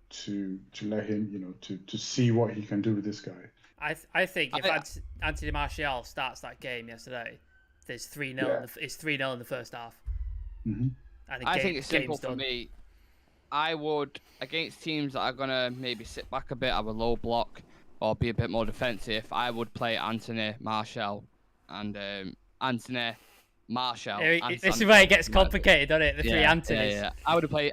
to let him, to see what he can do with this guy. I think if Anthony Martial starts that game yesterday, there's 3-0. It's 3-0 in the first half. Mm-hmm. And I think it's simple for me. I would, against teams that are going to maybe sit back a bit, have a low block, or be a bit more defensive, I would play Anthony, Martial, and Anthony, Martial. And This is Sancho. where it gets complicated, doesn't it? The three Yeah, Anthonys. yeah.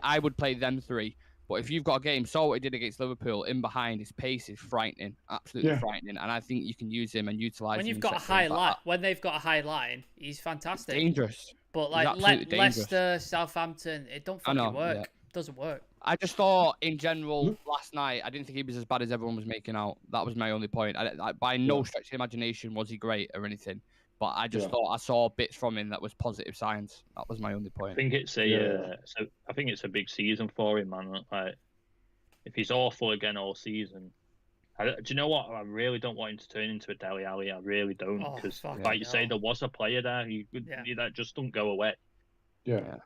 I would play them three. But if you've got a game, saw what he did against Liverpool, in behind, his pace is frightening, absolutely frightening. And I think you can use him and utilize him. When you've got a high line, when they've got a high line, he's fantastic. Dangerous. But like Leicester, Southampton, it don't fucking work. Yeah. It doesn't work. I just thought, in general, last night, I didn't think he was as bad as everyone was making out. That was my only point. By no stretch of imagination was he great or anything. But I just thought I saw bits from him that was positive signs. That was my only point. I think it's I think it's a big season for him, man. Like, if he's awful again all season, do you know what? I really don't want him to turn into a Dele Alli. I really don't, because like you say, there was a player there. That just don't go away. Yeah.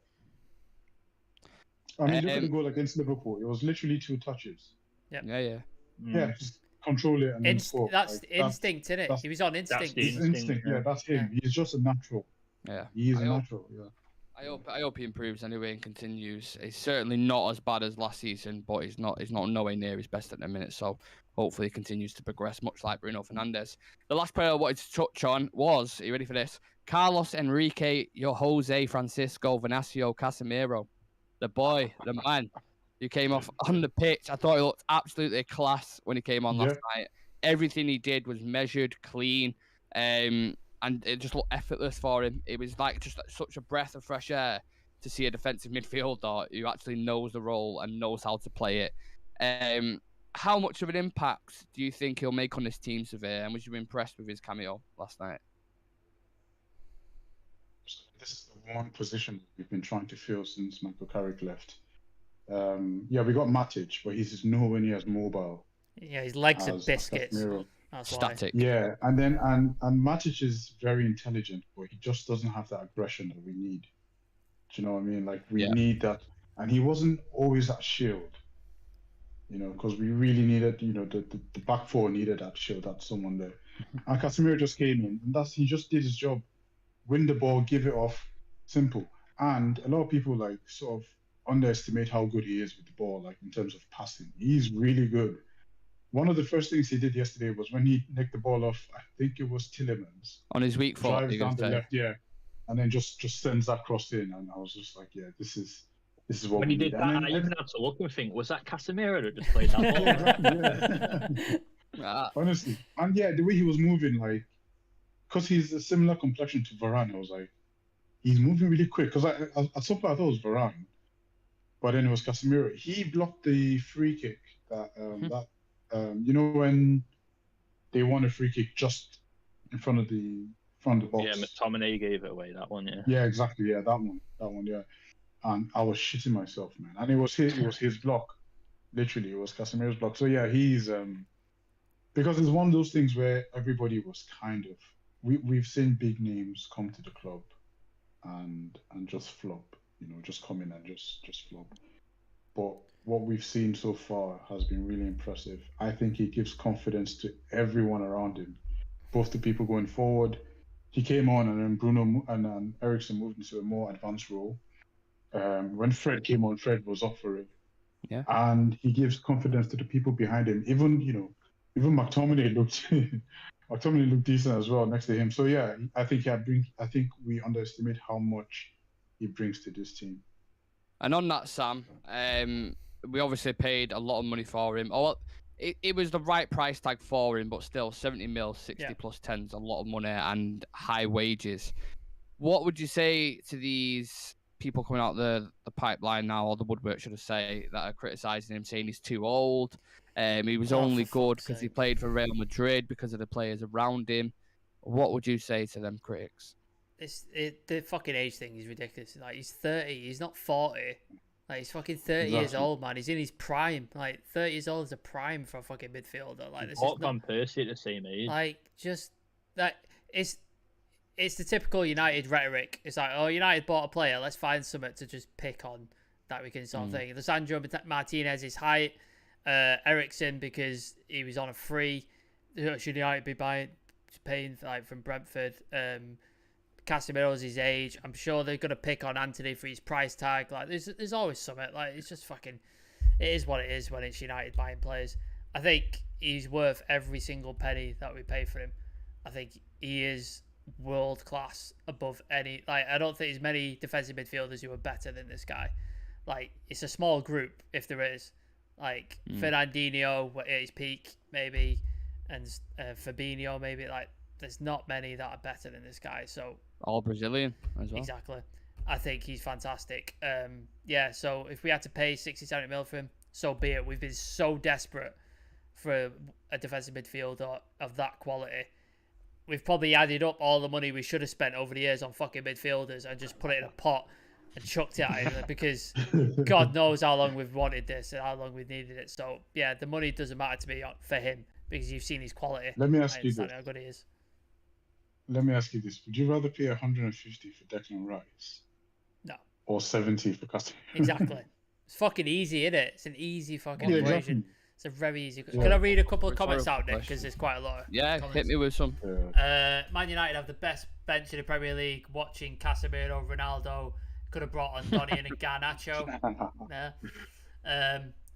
I mean, look at the goal against Liverpool. It was literally 2 touches. Yeah. Yeah, just control it and then score. That's instinct, isn't it? He was on instinct. That's instinct. Yeah, that's him. Yeah. He's just a natural. Yeah. He's a natural. Yeah. I hope he improves anyway and continues. He's certainly not as bad as last season, but he's not nowhere near his best at the minute. So hopefully he continues to progress, much like Bruno Fernandes. The last player I wanted to touch on was, are you ready for this? Carlos Enrique, your Jose Francisco Venancio Casemiro, the boy, the man, who came off on the pitch. I thought he looked absolutely class when he came on last night. Everything he did was measured, clean, and it just looked effortless for him. It was like just such a breath of fresh air to see a defensive midfielder who actually knows the role and knows how to play it. How much of an impact do you think he'll make on this team, Severe? And was you impressed with his cameo last night? This is the one position we've been trying to fill since Michael Carrick left. We got Matic, but he's just nowhere near as mobile. Yeah, his legs are biscuits. That's static. Why. Yeah, and then and Matic is very intelligent, but he just doesn't have that aggression that we need. Do you know what I mean? Like we need that, and he wasn't always that shield. You know, because we really needed, the back four needed that shield, that someone there. And Casemiro just came in, and he just did his job. Win the ball, give it off, simple. And a lot of people sort of underestimate how good he is with the ball, in terms of passing. He's really good. One of the first things he did yesterday was when he nicked the ball off, I think it was Tillemans. On his weak foot. Drives down the left, and then just sends that cross in, and I was just like, this is what when we he did need. that, I even had to look and think, was that Casemiro that just played that ball? Honestly, and the way he was moving, because he's a similar complexion to Varane, I was like, he's moving really quick. Because at some point I thought it was Varane, but then it was Casemiro. He blocked the free kick when they won a free kick just in front of the box. Yeah, McTominay gave it away, that one. Yeah, exactly. Yeah, that one. Yeah, and I was shitting myself, man. And it was his block. Literally, it was Casemiro's block. So yeah, he's because it's one of those things where everybody was kind of we've seen big names come to the club and just flop, just come in and just flop. But what we've seen so far has been really impressive. I think he gives confidence to everyone around him, both the people going forward. He came on, and then Bruno and Eriksen moved into a more advanced role. When Fred came on, Fred was up for it. Yeah. And he gives confidence to the people behind him. Even McTominay looked decent as well next to him. So yeah, I think we underestimate how much he brings to this team. And on that, Sam, we obviously paid a lot of money for him. It was the right price tag for him, but still 70 mil, 60 plus 10 is a lot of money and high wages. What would you say to these people coming out the pipeline now, or the woodwork, should I say, that are criticising him, saying he's too old? He was only good because he played for Real Madrid, because of the players around him. What would you say to them critics? The fucking age thing is ridiculous. He's 30, he's not 40. He's fucking 30 years old, man. He's in his prime. 30 years old is a prime for a fucking midfielder. This is Van Persie at the same age. It's the typical United rhetoric. It's like, oh, United bought a player, let's find something to just pick on that we can sort of thing. Lisandro Martinez is height. Eriksen, because he was on a free. Should United be paying from Brentford? Casemiro's his age. I'm sure they're gonna pick on Anthony for his price tag. Like there's always something. Like it's just fucking. It is what it is when it's United buying players. I think he's worth every single penny that we pay for him. I think he is world class above any. Like I don't think there's many defensive midfielders who are better than this guy. Like it's a small group if there is. Like Fernandinho at his peak maybe, and Fabinho maybe. Like there's not many that are better than this guy. So all Brazilian as well. Exactly. I think he's fantastic. So if we had to pay 60, 70 mil for him, so be it. We've been so desperate for a defensive midfielder of that quality. We've probably added up all the money we should have spent over the years on fucking midfielders and just put it in a pot and chucked it at him because God knows how long we've wanted this and how long we've needed it. So, yeah, the money doesn't matter to me for him because you've seen his quality. Let me ask you this. How good he is. Let me ask you this. Would you rather pay 150 for Declan Rice? No. Or 70 for Casemiro? Exactly. It's fucking easy, isn't it? It's an easy fucking equation. Exactly. It's a very easy. Yeah. Can I read a couple of comments out, Nick? Because there's quite a lot. Comments. Hit me with some. Man United have the best bench in the Premier League. Watching Casemiro, Ronaldo, could have brought on Donny and Garnacho.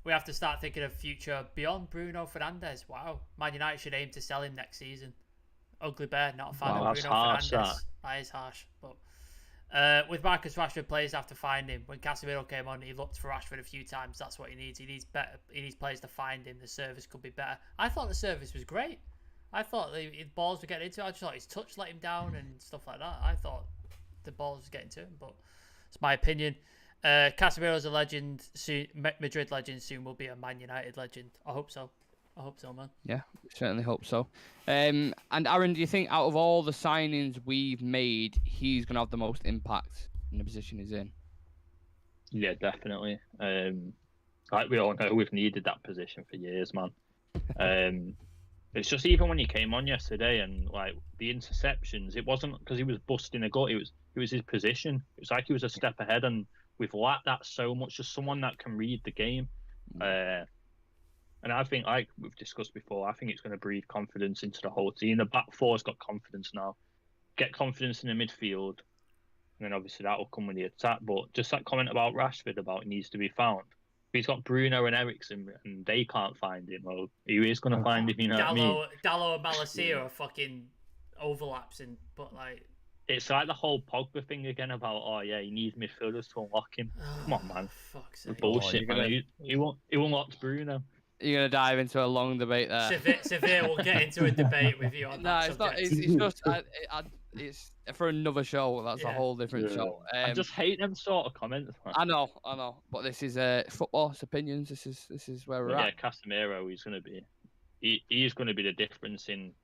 We have to start thinking of future beyond Bruno Fernandes. Wow, Man United should aim to sell him next season. Ugly Bear, not a fan of Bruno Fernandes. That is harsh, but. With Marcus Rashford, players have to find him. When Casemiro came on, he looked for Rashford a few times. That's what he needs. He needs better. He needs players to find him. The service could be better. I thought the service was great. I thought the balls were getting into it. I just thought his touch let him down and stuff like that. I thought the balls was getting to him, but it's my opinion. Casemiro's a legend. Soon, Madrid legend. Soon will be a Man United legend. I hope so. I hope so, man. Yeah, certainly hope so. And Aaron, do you think out of all the signings we've made, he's going to have the most impact in the position he's in? Yeah, definitely. Like we all know, we've needed that position for years, man. It's just even when he came on yesterday and like the interceptions, it wasn't because he was busting a gut. It was his position. It was like he was a step ahead, and we've lacked that so much. Just someone that can read the game. And I think, like we've discussed before, I think it's going to breathe confidence into the whole team. The back four's got confidence now. Get confidence in the midfield, and then obviously that will come with the attack. But just that comment about Rashford about he needs to be found. If he's got Bruno and Eriksen and they can't find him, well, who is going to find him? You know what I mean? Dallo and Malacia are fucking overlaps, but like it's like the whole Pogba thing again about he needs midfielders to unlock him. Come on, man. Fuck's sake. Bullshit, man. He unlocked Bruno. You're gonna dive into a long debate there. Severe will get into a debate with you on that. No, it's not. It's for another show. That's a whole different show. I just hate them sort of comments. Man. I know. But this is football. It's opinions. This is where we're at. Yeah, Casemiro. He's gonna be the difference in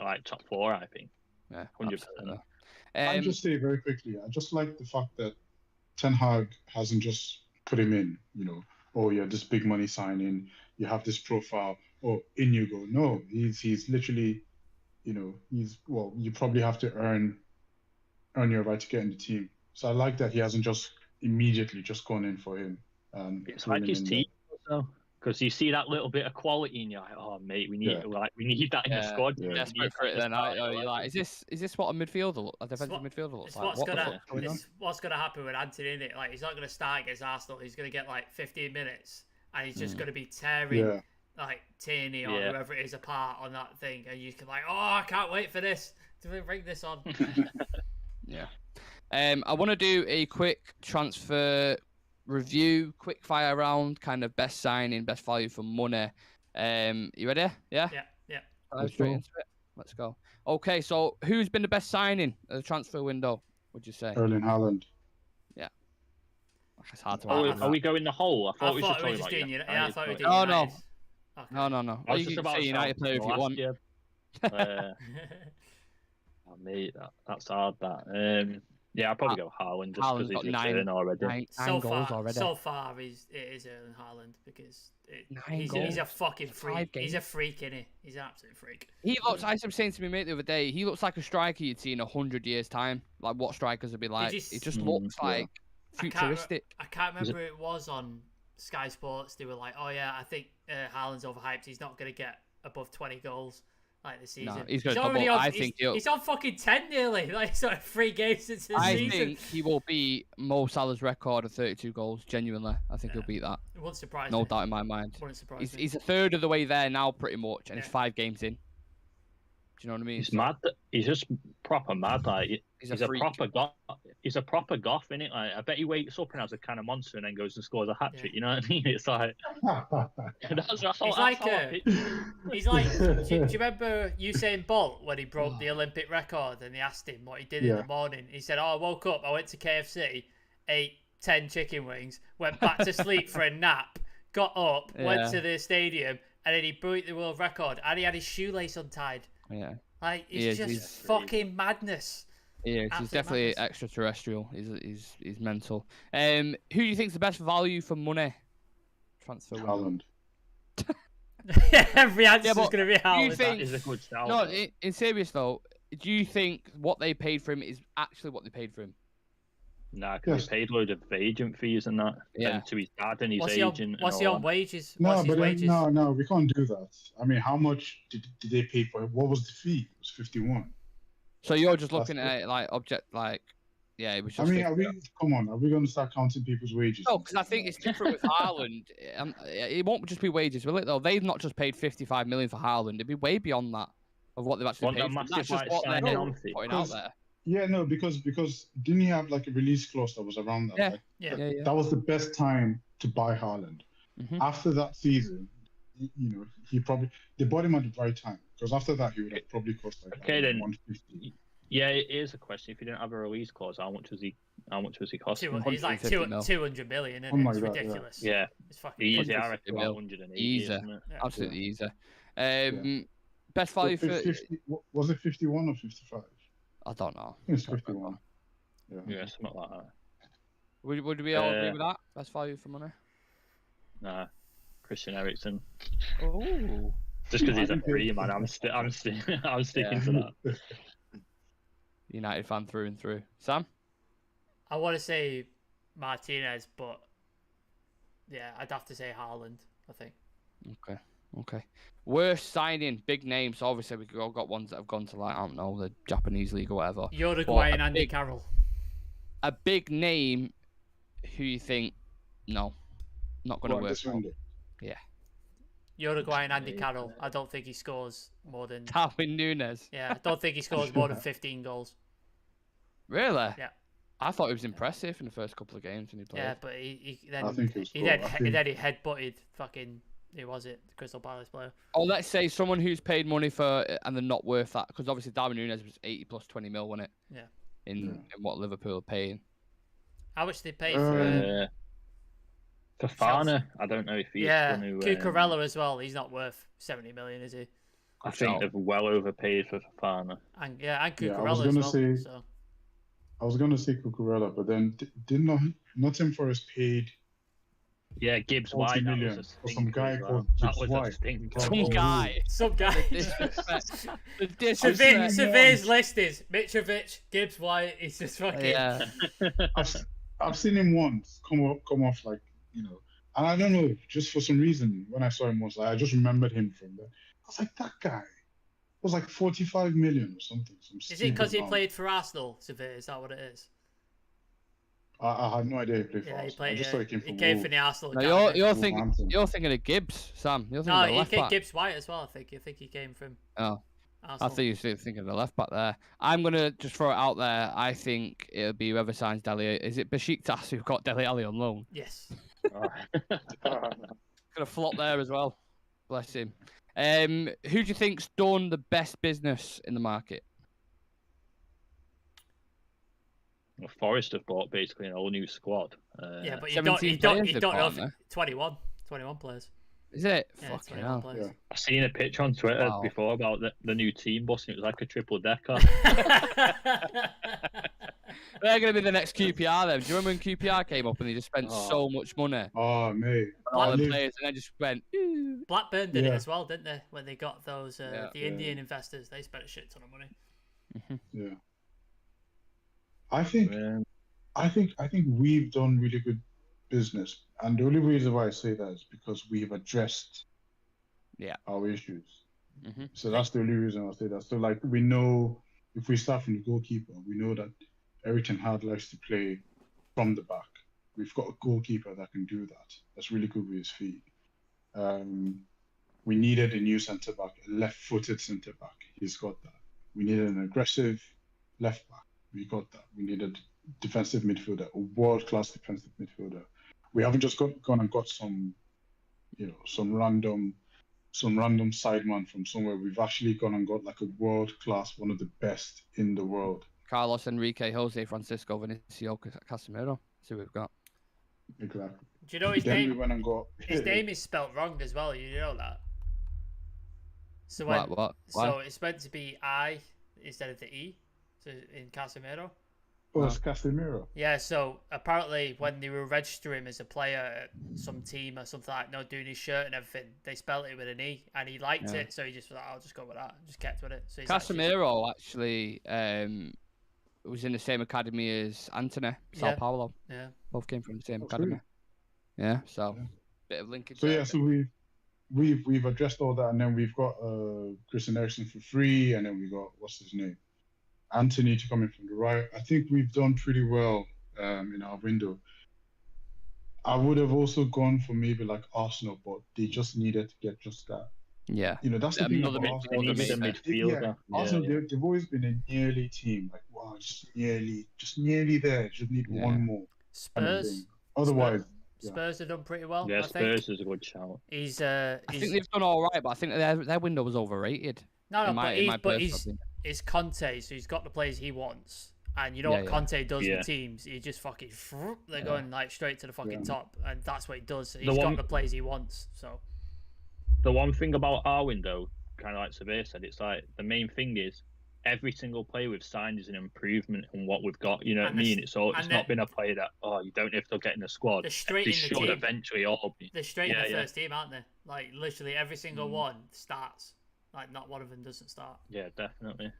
like top four. I think. Yeah, 100%. I'll just say very quickly. I just like the fact that Ten Hag hasn't just put him in. This big money signing. You have this profile. In you go. No, he's literally, you probably have to earn your right to get in the team. So I like that he hasn't just immediately just gone in for him. It's like his team, though, because you see that little bit of quality and you're like, oh mate, we need that in the squad. Yeah, desperate for it. Then you're like, is this what a defensive midfielder looks like? What's gonna happen with Anthony in it? Like he's not gonna start against Arsenal. He's gonna get like 15 minutes. And he's just going to be tearing like Tierney or whoever it is apart on that thing, and you can like, I can't wait for this to bring this on. Yeah. I want to do a quick transfer review, quick fire round, kind of best signing, best value for money. You ready? Yeah. Yeah. Let's go. Okay, so who's been the best signing at the transfer window? Would you say? Erling Haaland. It's hard to Are we going the whole? I thought we were talking just about doing United. I thought we were doing United. No. No. I was just about to say United player if you want. Mate, that's hard. That. I'll probably go Haaland just because he's returned already. Nine goals already. So far, it is Erling Haaland because he's a fucking freak. He's a freak, isn't he? He's an absolute freak. He looks. I was saying to my mate the other day. He looks like a striker you'd see in 100 years' time. Like what strikers would be like. He just looks like. Futuristic. I can't remember who it was on Sky Sports. They were like, I think Haaland's overhyped. He's not going to get above 20 goals. like the season. No, he's going to already double. on, I think he's on fucking 10 nearly. Like sort of 3 games into the I season. think he will beat Mo Salah's record of 32 goals. Genuinely, I think he'll beat that. It wouldn't surprise No me. doubt in my mind. Wouldn't surprise me. He's a third of the way there now, pretty much, and he's 5 games in. Do you know what I mean? He's mad. He's just proper mad. Like He's he's a a freak. proper goth. He's a proper goth, innit? Like I bet he wakes up and has a kind of monster and then goes and scores a hat trick. You know what I mean? It's like He's like, do you remember Usain Bolt when he broke the Olympic record and they asked him what he did in the morning? He said, "Oh, I woke up, I went to KFC, ate 10 chicken wings, went back to sleep for a nap, got up, went to the stadium, and then he broke the world record, and he had his shoelace untied." Yeah. Like, it's just fucking madness. Yeah, he's Absolute definitely madness. extraterrestrial. He's mental. Who do you think's the best value for money? Transfer window. Haaland. Every answer is but going to be Haaland. you think- is a good style. No, in serious though, do you think what they paid for him is actually what they paid for him? Nah, because he paid loads of agent fees and that. Yeah. And to his dad and his What's agent. What's he on wages? No, What's his but then, wages? no, we can't do that. I mean, how much did they pay for it? What was the fee? It was 51. So you're just looking That's at it like yeah, it was I just. mean, come on, are we going to start counting people's wages? No, because I think it's different with Haaland. It won't just be wages, will it? Though they've not just paid 55 million for Haaland; it'd be way beyond that of what they've actually Want paid. a For. massive, That's just like, what they're signing on fee. putting out there. Yeah, no, because didn't he have like a release clause that was around that? Yeah. Like, Yeah. that was the best time to buy Haaland. Mhm. After that season, he probably they bought him at the right time because after that he would have probably cost like Okay, then. 150. Yeah, it is a question. If you didn't have a release clause, how much was he costing? He's like 150 mil. 200 million, isn't Oh it? my It's God, yeah. ridiculous. Yeah, It's fucking easy. ridiculous. I reckon mil. about 180, Easy. isn't it? Yeah. Absolutely easy. Yeah. Best value for 50, was it 51 or 55? I don't know. I think it's 51. Yeah, something like that. Would we all agree with that? Best value for money. Nah, Christian Eriksen. Oh. Just because he's a I think free man, I'm sticking to that. United fan through and through. Sam. I want to say Martinez, but yeah, I'd have to say Haaland, I think. Okay. Worst signing, big names. So obviously we've all got ones that have gone to like, I don't know, the Japanese league or whatever. Uruguay But and a Andy big- Carroll. A big name who you think, no, not going to work. Uruguay and Andy Carroll. I don't think he scores more than. Darwin Núñez. Yeah, I don't think he scores more than 15 goals. Really? Yeah. I thought he was impressive in the first couple of games when he played. Yeah, but he then I think he was he cool. then I he think- then he headbutted fucking who was it? The Crystal Palace player. Or let's say someone who's paid money for and they're not worth that, because obviously Darwin Núñez was 80 plus 20 mil, wasn't it? Yeah. In what Liverpool are paying. How much did they pay for? Fofana, I don't know if he's Yeah, going to. Cucurella as well. He's not worth 70 million, is he? I think they've well overpaid for Fofana. And Yeah, I was Cucurella gonna as well. say- So. I was going to say Cucurella, but then didn't Nottingham Forest paid Yeah, Gibbs 40 White. That million was a for some stinker guy as well. called That Gibbs was a White. stinker. Some Oh, guy. Some guy. Disrespect. The disrespect. Survey's list is Mitrovic, Gibbs White. He's just fucking. Yeah. I've seen him once come off like, and I don't know, just for some reason when I saw him once, I just remembered him from there. I was like, that guy was like 45 million or something. Is it because he played for Arsenal, Survey? Is that what it is? I had no idea he played for Yeah, he Arsenal. I played. just thought he came from for Wolves. the Arsenal. No, academy. you're thinking of Gibbs, Sam. You're thinking No, of the he left came back. Gibbs White as well. I think he came from. Oh. Arsenal. I think you're thinking of the left back there. I'm gonna just throw it out there. I think it'll be whoever signs Dele. Is it Besiktas who've got Dele Alli on loan? Yes. Gonna flop there as well. Bless him. Who do you think's done the best business in the market? Well, Forest have bought basically an all new squad. Yeah, but you 17 don't players they've know got if on there. 21 players. Is it? Yeah, Fucking 21 hell. players. I've seen a picture on Twitter Wow. before about the new team bus, and it was like a triple decker. They're gonna be the next QPR then. Do you remember when QPR came up and they just spent so much money Oh, mate. on all the I players and then just went, "Ooh." Blackburn did it Yeah. as well, didn't they? When they got those Yeah. the Indian investors, they spent a shit ton of money. Yeah. I think Um, I think we've done really good business, and the only reason why I say that is because we've addressed Yeah. our issues. So that's the only reason I say that. So like we know if we start from the goalkeeper, we know that Eric Ten Hag likes to play from the back. We've got a goalkeeper that can do that. That's really good with his feet. We needed a new centre back, a left-footed centre back. He's got that. We needed an aggressive left back. We got that. We needed defensive midfielder, a world-class defensive midfielder. We haven't just gone and got some random sideman from somewhere. We've actually gone and got like a world-class, one of the best in the world. Carlos Enrique, Jose Francisco, Vinicio Casemiro. See what we've got. Exactly. Do you know his Then name? we went and got His name is spelt wrong as well. You know that. So What? So it's meant to be I instead of the E. So in Casemiro. Oh, it's Casemiro. Yeah, so apparently when they were registering him as a player at some team or something like that, doing his shirt and everything, they spelled it with an E, and he liked it, so he just was like, I'll just go with that. Just kept with it. So he's Casemiro actually was in the same academy as Anthony, Sao Paulo. Yeah. Both came from the same academy. Really? Yeah, so bit of linkage. So yeah, so we've addressed all that, and then we've got Christian Eriksen for free, and then we got what's his name, Anthony to come in from the right. I think we've done pretty well in our window. I would have also gone for maybe like Arsenal, but they just needed to get just that. Yeah. You know, that's the thing about Arsenal. They needed a midfielder. Yeah, Arsenal, they've always been a nearly team. Like, wow, just nearly there. Just need one more. Spurs. Otherwise, Spurs have done pretty well. Yeah, I Spurs think. is a good shout. I think they've done all right, but I think their window was overrated. No, but he's Conte, so he's got the players he wants. And you know what Conte does with teams? He just fucking they're going like straight to the fucking top, and that's what he does. He's got the players he wants. So the one thing about our window, kind of like Severe said, it's like the main thing is every single player we've signed is an improvement in what we've got. You know what I mean? It's not been a player that you don't know if they'll get in the squad. They're straight they in the should team. Eventually all be. They're straight in the first team, aren't they? Like literally every single one starts. Like not one of them doesn't start. Yeah, definitely.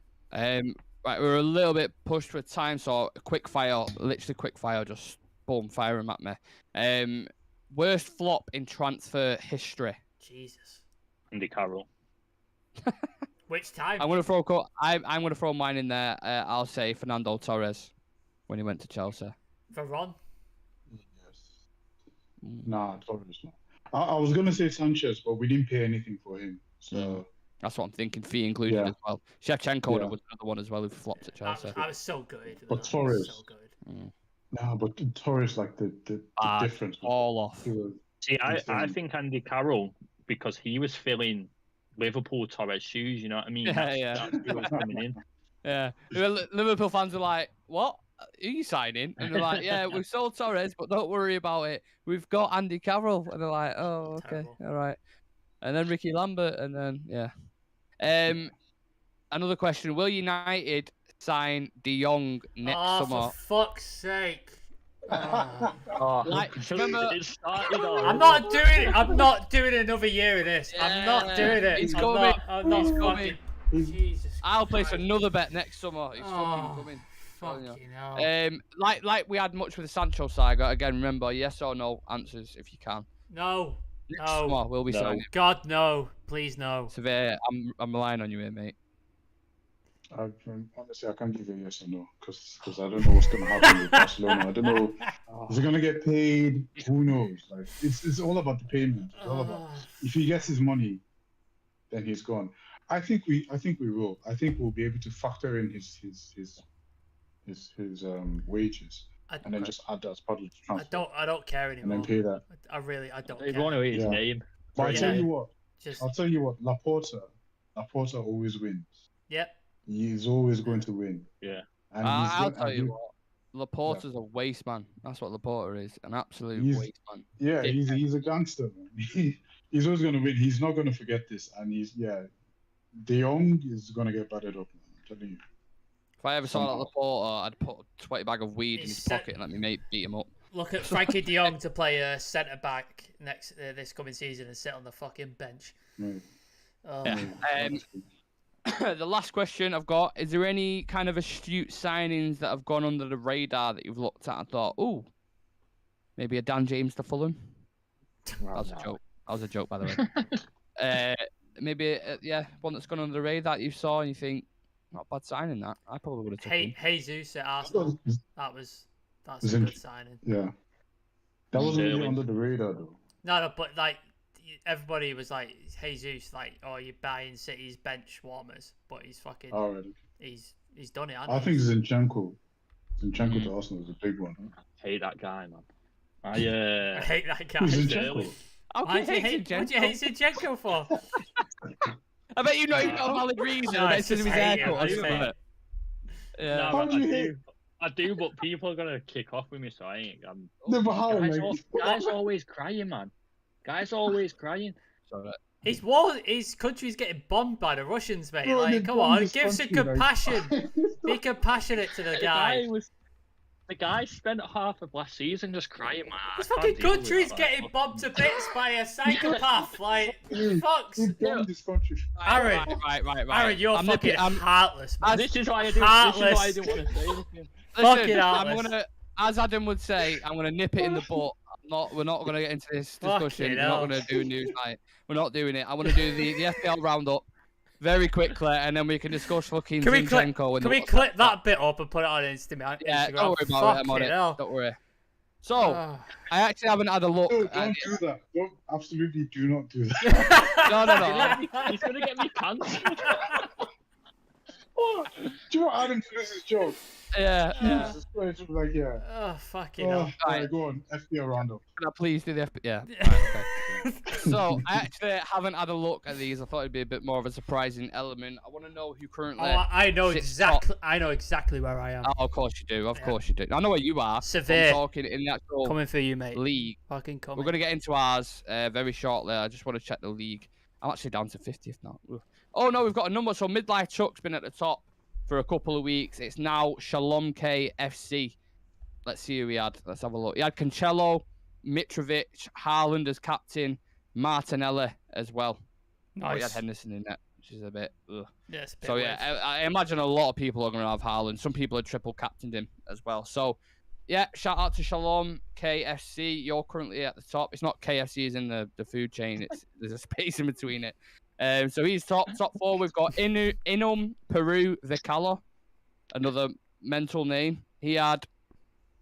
Right, we're a little bit pushed for time, so quick fire, just boom, fire them at me. Worst flop in transfer history. Jesus. Andy Carroll. Which time? I'm gonna throw mine in there. I'll say Fernando Torres when he went to Chelsea. Veron. Yes. Nah, Torres not. I was gonna say Sanchez, but we didn't pay anything for him, so. That's what I'm thinking, fee included as well. Shevchenko was another one as well who flopped at Chelsea. I was so good. But Torres. So good. No, but Torres, like the difference. All off. See, I think Andy Carroll, because he was filling Liverpool Torres shoes, you know what I mean? That's who was coming in. Yeah. Liverpool fans were like, what? Who are you signing? And they're like, yeah, we've sold Torres, but don't worry about it. We've got Andy Carroll. And they're like, oh, okay, Terrible. all right. And then Ricky Lambert, and then, another question. Will United sign De Jong next summer? For fuck's sake. Remember, I'm not doing it. I'm not doing another year of this. I'm not doing it. He's coming. He's coming. Jesus I'll place Christ. another bet next summer. He's fucking coming. Fucking hell. Like we had much with the Sancho saga. Again, remember, yes or no answers if you can. No. Next summer, we'll be signing. God, no. Please, no. Severe, I'm relying on you here, mate. Honestly, I can't give you a yes or no because I don't know what's going to happen with Barcelona. I don't know. Is he going to get paid? Who knows? Like it's all about the payment. It's all about if he gets his money, then he's gone. I think we will. I think we'll be able to factor in his wages and then just add that as part of the transfer. I don't care anymore. And then pay that. I don't They care. want to hear his name. But I tell you what. Just... I'll tell you what. Laporta always wins. Yep. He's always going to win. Yeah. And I'll tell you what. Laporta's a waste man. That's what Laporta is. An absolute waste man. Yeah, he's a gangster, man. He's always going to win. He's not going to forget this. And De Jong is going to get battered up, man. I'm telling you. If I ever saw that Laporta, I'd put a 20 bag of weed in his pocket and let me mate beat him up. Look at Frankie De Jong to play centre back next this coming season and sit on the fucking bench. Right. Oh. Yeah. The last question I've got, is there any kind of astute signings that have gone under the radar that you've looked at and thought, ooh, maybe a Dan James to Fulham? That was a joke. That was a joke, by the way. maybe one that's gone under the radar that you saw and you think not bad signing that. I probably would have took him. Jesus at Arsenal. That's a good signing. Yeah, that wasn't really under the radar though. No, but like everybody was like Jesus, like, oh, you're buying City's bench warmers, but he's fucking. Already. He's done it. I think Zinchenko to Arsenal is a big one. I hate that guy, man. I hate that guy. Who's Zinchenko? What do you hate Zinchenko for? I bet you know you've got a valid reason. No, I bet it's it's just his hate haircut. him. Yeah. No, How do you hate? I do, but people are gonna kick off with me, so I ain't. No, but how, Guys always crying, man. Guys always crying. His country's getting bombed by the Russians, mate. Bro, like, come on, give some country, compassion. Be compassionate to the guy. The guy spent half of last season just crying, man. His fucking country's getting bombed to bits by a psychopath. Like, fucks. Who bombed this country? Aaron, Right. Aaron, you're fucking heartless, man. This is why I didn't want to say anything. Listen, heartless. as Adam would say, I'm gonna nip it in the butt. We're not gonna get into this discussion. We're not gonna do news night. We're not doing it. I want to do the FPL roundup very quickly, and then we can discuss fucking Zinchenko. Can we clip that bit up and put it on Instagram? Yeah, don't worry about it. I'm on it. Don't worry. So, I actually haven't had a look. No, don't do that. Absolutely do not do that. No. He's gonna get me cancelled. What? Do you want Adam to lose his job? Yeah. Like, yeah. Oh, fucking hell. Alright, go on. FPL roundup. Can I please do the FPL? Yeah. Right, okay. So, I actually haven't had a look at these. I thought it'd be a bit more of a surprising element. I want to know who currently. Oh, I know exactly. Top. I know exactly where I am. Oh, of course you do. Of course you do. I know where you are. Severe. I'm talking in the actual Coming for you, mate. league. Fucking coming. We're going to get into ours very shortly. I just want to check the league. I'm actually down to 50th now. Oh, no, we've got a number. So, Midlife Chuck's been at the top for a couple of weeks. It's now Shalom KFC. Let's see who he had. Let's have a look. He had Cancelo, Mitrovic, Haaland as captain, Martinelli as well. Nice. Oh, he had Henderson in that, which is a bit. Ugh. Yeah, it's a bit So weird. yeah, I imagine a lot of people are going to have Haaland. Some people had triple captained him as well. So yeah, shout out to Shalom KFC. You're currently at the top. It's not KFC as in the food chain. There's a space in between it. So he's top four. We've got Inum Peru Vicala, another mental name. He had,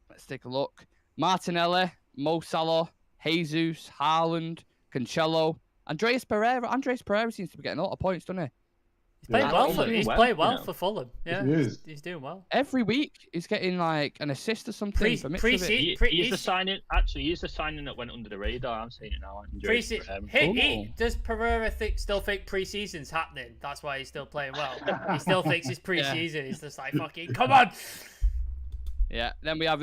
let's take a look, Martinelli, Mo Salah, Jesus, Haaland, Cancelo, Andreas Pereira. Andreas Pereira seems to be getting a lot of points, doesn't he? He's playing well for Fulham. Yeah, he's doing well. Every week he's getting like an assist or something. He's the signing. Actually, he's the signing that went under the radar. I'm saying it now. Does Pereira still think pre-season's happening? That's why he's still playing well. He still thinks it's pre-season. He's just like, fucking, come on. Yeah, then we have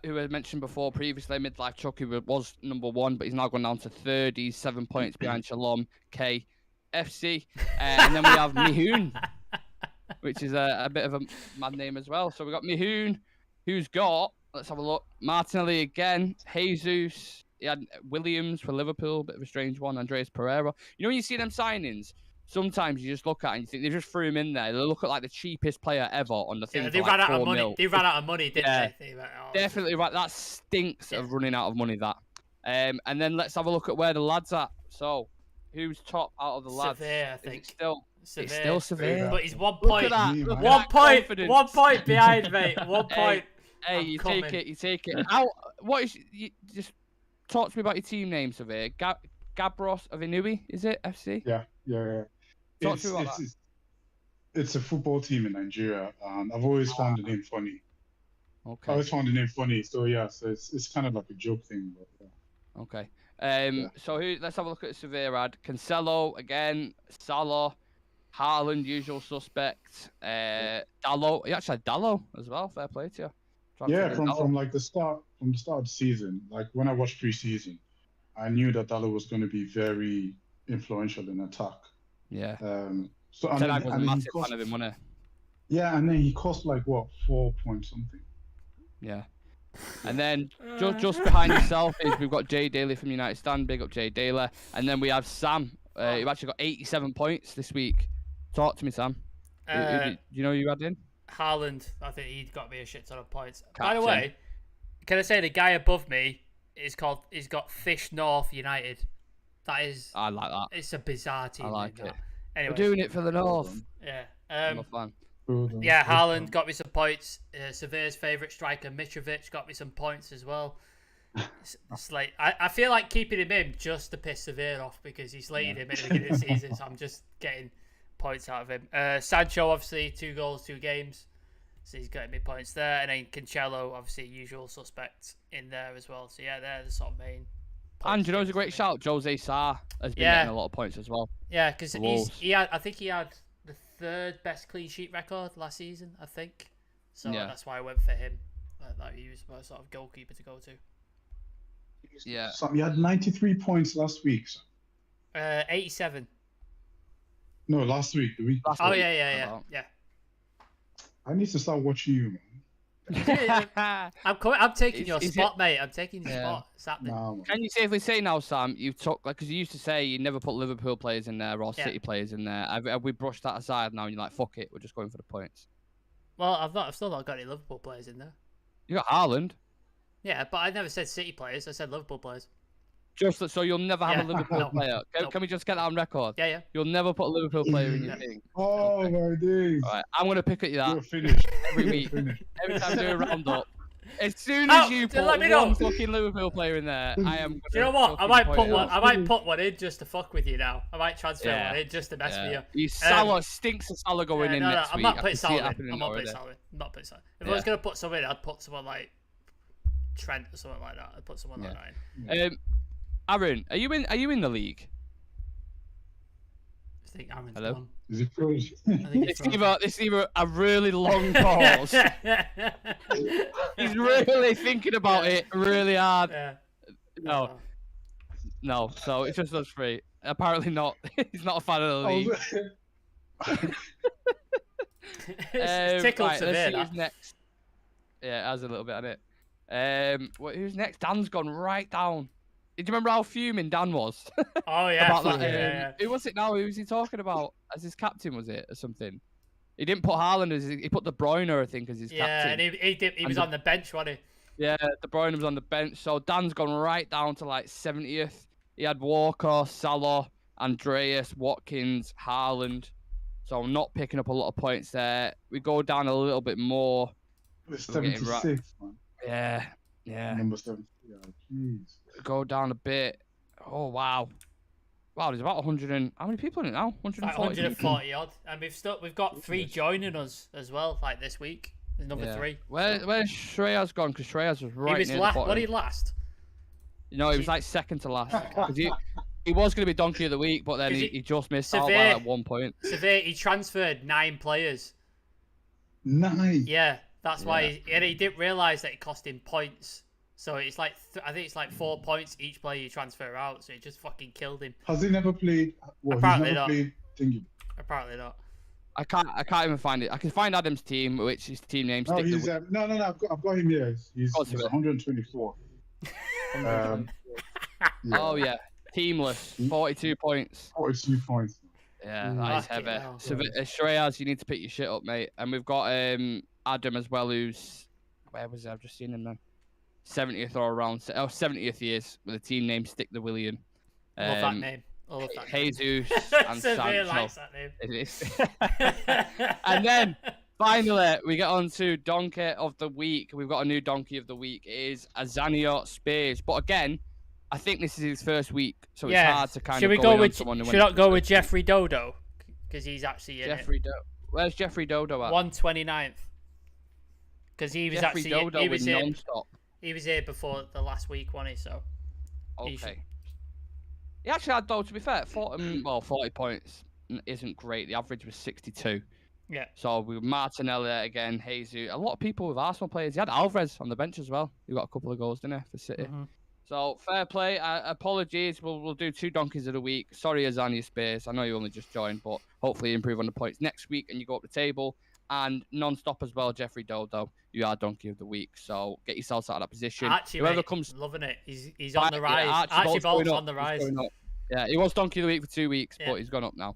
who I mentioned before previously, Midlife Chuck, who was number one, but he's now gone down to third. He's 7 points behind Shalom KFC. And then we have Mihoon, which is a bit of a mad name as well. So we got Mihoon, who's got, let's have a look, Martinelli again, Jesus, he had Williams for Liverpool, bit of a strange one, Andreas Pereira. You know when you see them signings, sometimes you just look at it and you think they just threw him in there. They look at like the cheapest player ever on the thing. Yeah, they ran out of money. They ran out of money, didn't they? Definitely right. That stinks of running out of money. That. And then let's have a look at where the lads at. So, who's top out of the lads? Severe, I think. It's still Severe. But he's 1 point. Look at One point. Confidence. 1 point behind, mate. 1 point. Hey, you take it. How? What is? You just talk to me about your team name, Severe. Gabros of Inui, is it FC? Yeah. Talk to me about that. It's a football team in Nigeria, and I've always found the name funny. Okay. I always found the name funny, so yeah, so it's kind of like a joke thing, but yeah. Okay. So let's have a look at Severe ad. Cancelo again, Salah, Haaland, usual suspect. Dallo. You actually had Dallo as well. Fair play to you. Yeah, from the start of the season, like when I watched pre-season, I knew that Dallo was going to be very influential in attack. Yeah. So I was a massive fan of him, wasn't he? Yeah, and then he cost like what, 4 point something. Yeah. And then just behind yourself is we've got Jay Daly from United Stand. Big up Jay Daly. And then we have Sam, who actually got 87 points this week. Talk to me, Sam. Do you know who you had in? Haaland. I think he got me a shit ton of points. Captain. By the way, can I say the guy above me he's got Fish North United. That is. I like that. It's a bizarre team. I like name, it. that. Anyway. We're doing it for the North. Yeah. I'm a fan. Yeah, Haaland got me some points. Severe's favourite striker, Mitrovic, got me some points as well. It's like I feel like keeping him in just to piss Severe off because he slated him at the beginning of the season, so I'm just getting points out of him. Sancho, obviously, 2 goals, 2 games. So he's getting me points there. And then Cancelo, obviously, usual suspect in there as well. So yeah, they're the sort of main points. And you know, it's a great shout. Jose Sarr has been getting a lot of points as well. Yeah, because I think he had the 3rd best clean sheet record last season, I think. So that's why I went for him. That he was my sort of goalkeeper to go to. Yeah. So you had 93 points last week. So. 87. No, last week. The week. Yeah. I need to start watching you, man. I'm taking your spot, mate. I'm taking your spot. It's happening. Nah, Can you safely say now, Sam, you took, like, because you used to say you never put Liverpool players in there or City players in there. Have we brushed that aside now and you're like, fuck it, we're just going for the points? Well, I've still not got any Liverpool players in there. You got Haaland. Yeah, but I never said City players. I said Liverpool players. Just so you'll never have a Liverpool player. Can we just get that on record? Yeah. You'll never put a Liverpool player in your thing. Oh my days! All right, I'm gonna pick at you that You're finished. every week. Every time I do a roundup. As soon as you put one fucking Liverpool player in there, I am. Do you know what? I might put one. I might put one in just to fuck with you now. I might transfer one in just to mess with you. Salah stinks of Salah going in next week. I'm not putting Salah in. I'm not putting Salah. If I was gonna put someone in, I'd put someone like Trent or something like that. I'd put someone like that in. Aaron, are you in the league? I think Aaron's Hello? gone. Is it close? It's either a really long pause. He's really thinking about it really hard. Yeah. No. So it's just us three. Apparently not. He's not a fan of the league. Tickled right, to let's see that. who's next. Yeah, it has a little bit on it. Who's next? Dan's gone right down. Did you remember how fuming Dan was? Oh yeah. About that, Who was it now? Who was he talking about as his captain? Was it or something? He didn't put Haaland as he put De Bruyne, I think, as his captain. Yeah, and he was on the bench, wasn't he? Yeah, De Bruyne was on the bench. So Dan's gone right down to like 70th. He had Walker, Salah, Andreas, Watkins, Haaland. So I'm not picking up a lot of points there. We go down a little bit more. It's 76, man. Yeah. Number 70. Yeah, jeez. Go down a bit. Oh wow. Wow, there's about 100 and how many people in it now? 140. 140 odd, and we've got 3 joining us as well, like this week. There's number 3. Where's Shreyas gone? Because Shreyas was right. He was near last. the bottom. What did he last? No, he was like second to last. Because he was going to be Donkey of the Week, but then he just missed out by like 1 point. Severe, he transferred 9 players. 9. Yeah, that's why he didn't realise that it cost him points. So it's like I think it's like 4 points each player you transfer out. So it just fucking killed him. Has he never played? Well, Apparently he's never not. played thingy. Apparently not. I can't even find it. I can find Adam's team, which his team name. No, he's no. I've got him here. He's 124. Oh yeah, teamless, 42 points. 42 points. Yeah, that is heavy. So Shreyas, you need to pick your shit up, mate. And we've got Adam as well, who's where was it? I've just seen him then. 70th or around 70th he is with a team name Stick the William. Love that name. I love that name. Jesus and Severe Sancho. likes that name. It is. And then finally we get on to Donkey of the Week. We've got a new Donkey of the Week. It is Azanio Spears. But again, I think this is his first week, so it's hard to kind of go with someone. Should not go with Jeffrey Dodo because he's actually in Jeffrey Dodo. Where's Jeffrey Dodo at? 129th. Because he was Jeffrey actually Dodo he was with here. non-stop. He was here before the last week, wasn't he? So. Okay. He actually had, though, to be fair, 40 points isn't great. The average was 62. Yeah. So with Martinelli again, Jesus, a lot of people with Arsenal players. He had Alvarez on the bench as well. He got a couple of goals, didn't he, for City? Mm-hmm. So fair play. Apologies. We'll do 2 donkeys of the week. Sorry, Azania Space. I know you only just joined, but hopefully you improve on the points next week and you go up the table. And non-stop as well, Jeffrey Dodo. You are donkey of the week. So get yourselves out of that position. Actually, whoever mate, comes, loving it. He's on the rise. Archibald's on the rise. Yeah, he was donkey of the week for 2 weeks, but he's gone up now.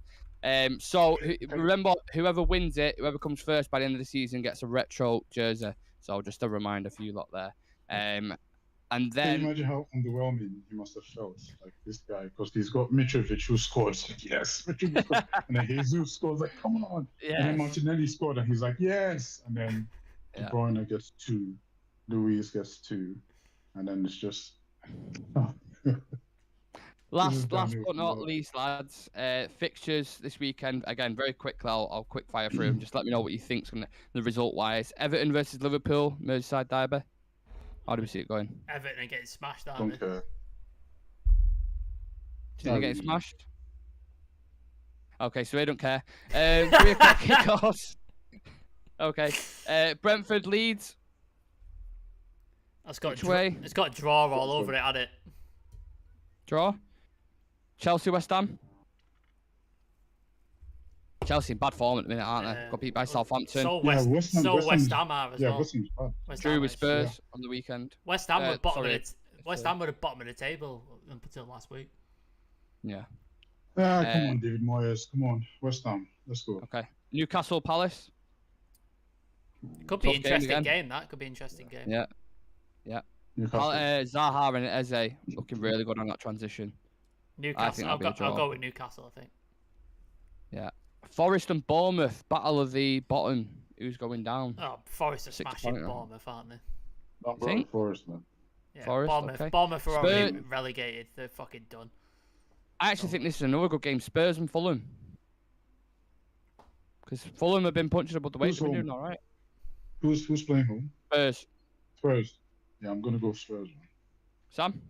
So remember, whoever wins it, whoever comes first by the end of the season gets a retro jersey. So just a reminder for you lot there. And Can you then imagine how underwhelming he must have felt, like this guy, because he's got Mitrovic who scored. Yes, Mitrovic scored. And then Jesus scores, like, come on. And then yes. Martinelli scored, and he's like, yes. And then De Yeah. Bruyne gets 2, Luis gets 2, and then it's just. Last downhill but from not there. least, lads, fixtures this weekend. Again, very quickly, I'll quick fire through them. Just let me know what you think's going to the result wise. Everton versus Liverpool, Merseyside derby. How do we see it going? Everton are getting smashed, aren't Don't they? care. Do you think they're getting really. smashed? Okay, so they don't care. 3 o'clock kickoffs. Okay. Brentford Leeds. It's got Which way? It's got draw all over it, hasn't it? Draw. Chelsea West Ham. Chelsea in bad form at the minute, aren't they? Got beat by Southampton. So Yeah, West Ham are as Yeah, well. West Ham's bad. West Drew Ham with is- Spurs on the weekend. West Ham were bottom sorry. of West Ham were the bottom of the table up until last week. Yeah. Ah, come on, David Moyes. Come on, West Ham. Let's go. Okay. Newcastle Palace. Could be Tough game interesting again. game. That could be interesting game. Yeah. Newcastle. Zaha and Eze looking really good on that transition. Newcastle. that'll be a draw. I'll go with Newcastle. I think. Yeah. Forest and Bournemouth, battle of the bottom. Who's going down? Oh, Forest are 6 smashing point. Bournemouth, aren't they? Not think? Forest, man. Yeah, Forest, Bournemouth. okay. Bournemouth are already Spurs- relegated. They're fucking done. I actually think this is another good game. Spurs and Fulham. Because Fulham have been punching above the weight. Who's They've been home? doing all right. Who's playing home? Spurs. Spurs. Yeah, I'm gonna go Spurs, man. Sam?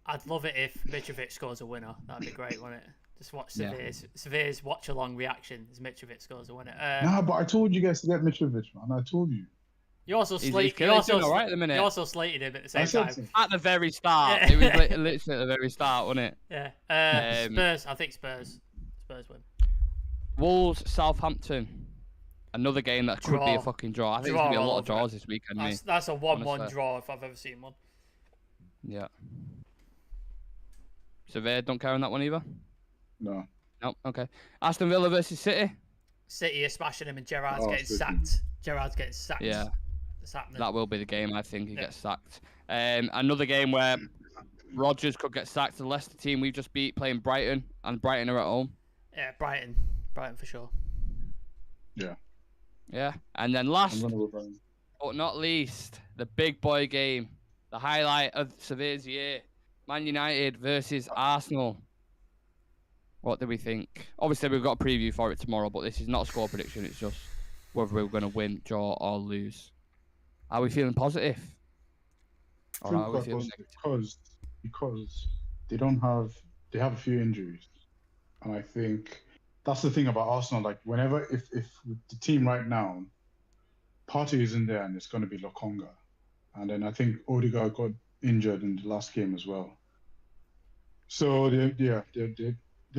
I'd love it if Mitrovic scores a winner. That'd be great, wouldn't it? Just watch Yeah. Severe's watch along reaction as Mitrovic scores a winner. Nah, but I told you guys to get Mitrovic, man. I told you. You also He's slated. killing- he's doing all right at the minute. You also slated him at the same I said time. so. At the very start. Yeah. It was literally at the very start, wasn't it? Yeah. Spurs. I think Spurs win. Wolves, Southampton. Another game that could be Draw. a fucking draw. I think Draw there's going to be a all lot of over it. draws this weekend, mate. That's a 1-1 honestly. draw if I've ever seen one. Yeah. Surveyor, don't care on that one either? No. No, okay. Aston Villa versus City. City are smashing him and Gerrard's Oh, getting City. sacked. Gerrard's getting sacked. Yeah. It's happening. That will be the game, I think. He Yeah. gets sacked. Another game where Rodgers could get sacked. The Leicester team we've just beat playing Brighton, and Brighton are at home. Yeah, Brighton for sure. Yeah. Yeah. And then I'm last gonna go Brighton. but not least, the big boy game. The highlight of Seville's year. Man United versus Arsenal. What do we think? Obviously, we've got a preview for it tomorrow, but this is not a score prediction. It's just whether we're going to win, draw, or lose. Are we feeling positive? I Or feel are we quite feeling positive because they have a few injuries, and I think that's the thing about Arsenal. Like whenever if the team right now, Partey is in there and it's going to be Lokonga, and then I think Odegaard got injured in the last game as well. So they're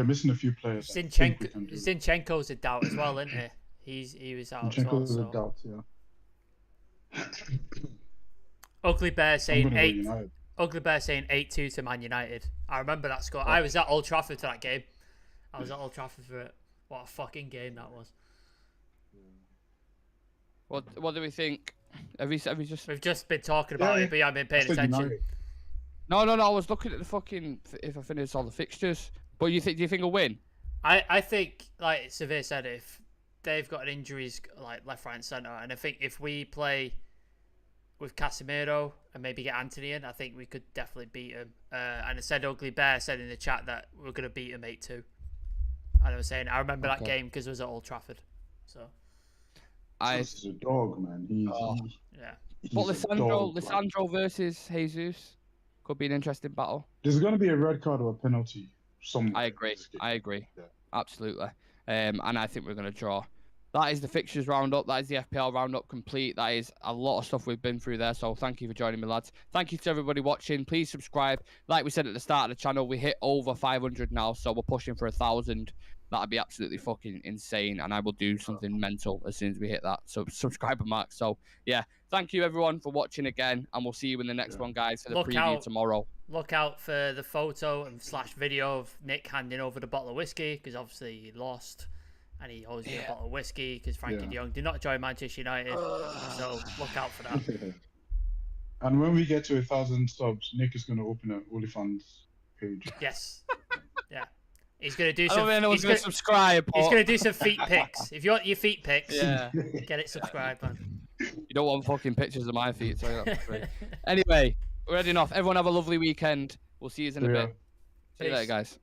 missing a few players. I think we can do. Zinchenko's a doubt as well, isn't he? He was out as well. Zinchenko's a So. doubt, yeah. Ugly Bear I'm saying gonna go 8. United. Ugly Bear saying 8-2 to Man United. I remember that score. I was at Old Trafford for that game. I was at Old Trafford for it. What a fucking game that was. What do we think? Have you just? We've just been talking about Yeah, it, but you haven't been paying I said attention. United. No. I was looking at the fucking. If I finish all the fixtures, but do you think a win? I think, like Severe said, if they've got injuries like left, right, and centre, and I think if we play with Casemiro and maybe get Anthony in, I think we could definitely beat him. And I said Ugly Bear said in the chat that we're going to beat him 8-2. And I was saying, I remember that game because it was at Old Trafford. So, This is a dog, man. He's yeah. But a dog, man. Lissandro versus Jesus could be an interesting battle. There's going to be a red card or a penalty somewhere. I agree. in this game. I agree. Yeah. Absolutely. And I think we're going to draw. That is the fixtures roundup. That is the FPL roundup complete. That is a lot of stuff we've been through there. So thank you for joining me, lads. Thank you to everybody watching. Please subscribe. Like we said at the start of the channel, we hit over 500 now. So we're pushing for 1,000. That'd be absolutely fucking insane. And I will do something mental as soon as we hit that. So subscriber mark. So yeah, thank you everyone for watching again. And we'll see you in the next one, guys, for the Look preview out. tomorrow. Look out for the photo and / video of Nick handing over the bottle of whiskey because obviously he lost. And he owes me a bottle of whiskey because Frankie de Jong did not join Manchester United. So look out for that. And when we get to 1,000 subs, Nick is going to open an OnlyFans page. Yes. Yeah. He's gonna do I some. don't think anyone's going to subscribe. He's but- gonna do some feet pics. If you want your feet pics, Yeah. get it subscribed, man. You don't want fucking pictures of my feet, so that's free. Anyway, we're heading off. Everyone have a lovely weekend. We'll see you in a Yeah. bit. See you later, guys.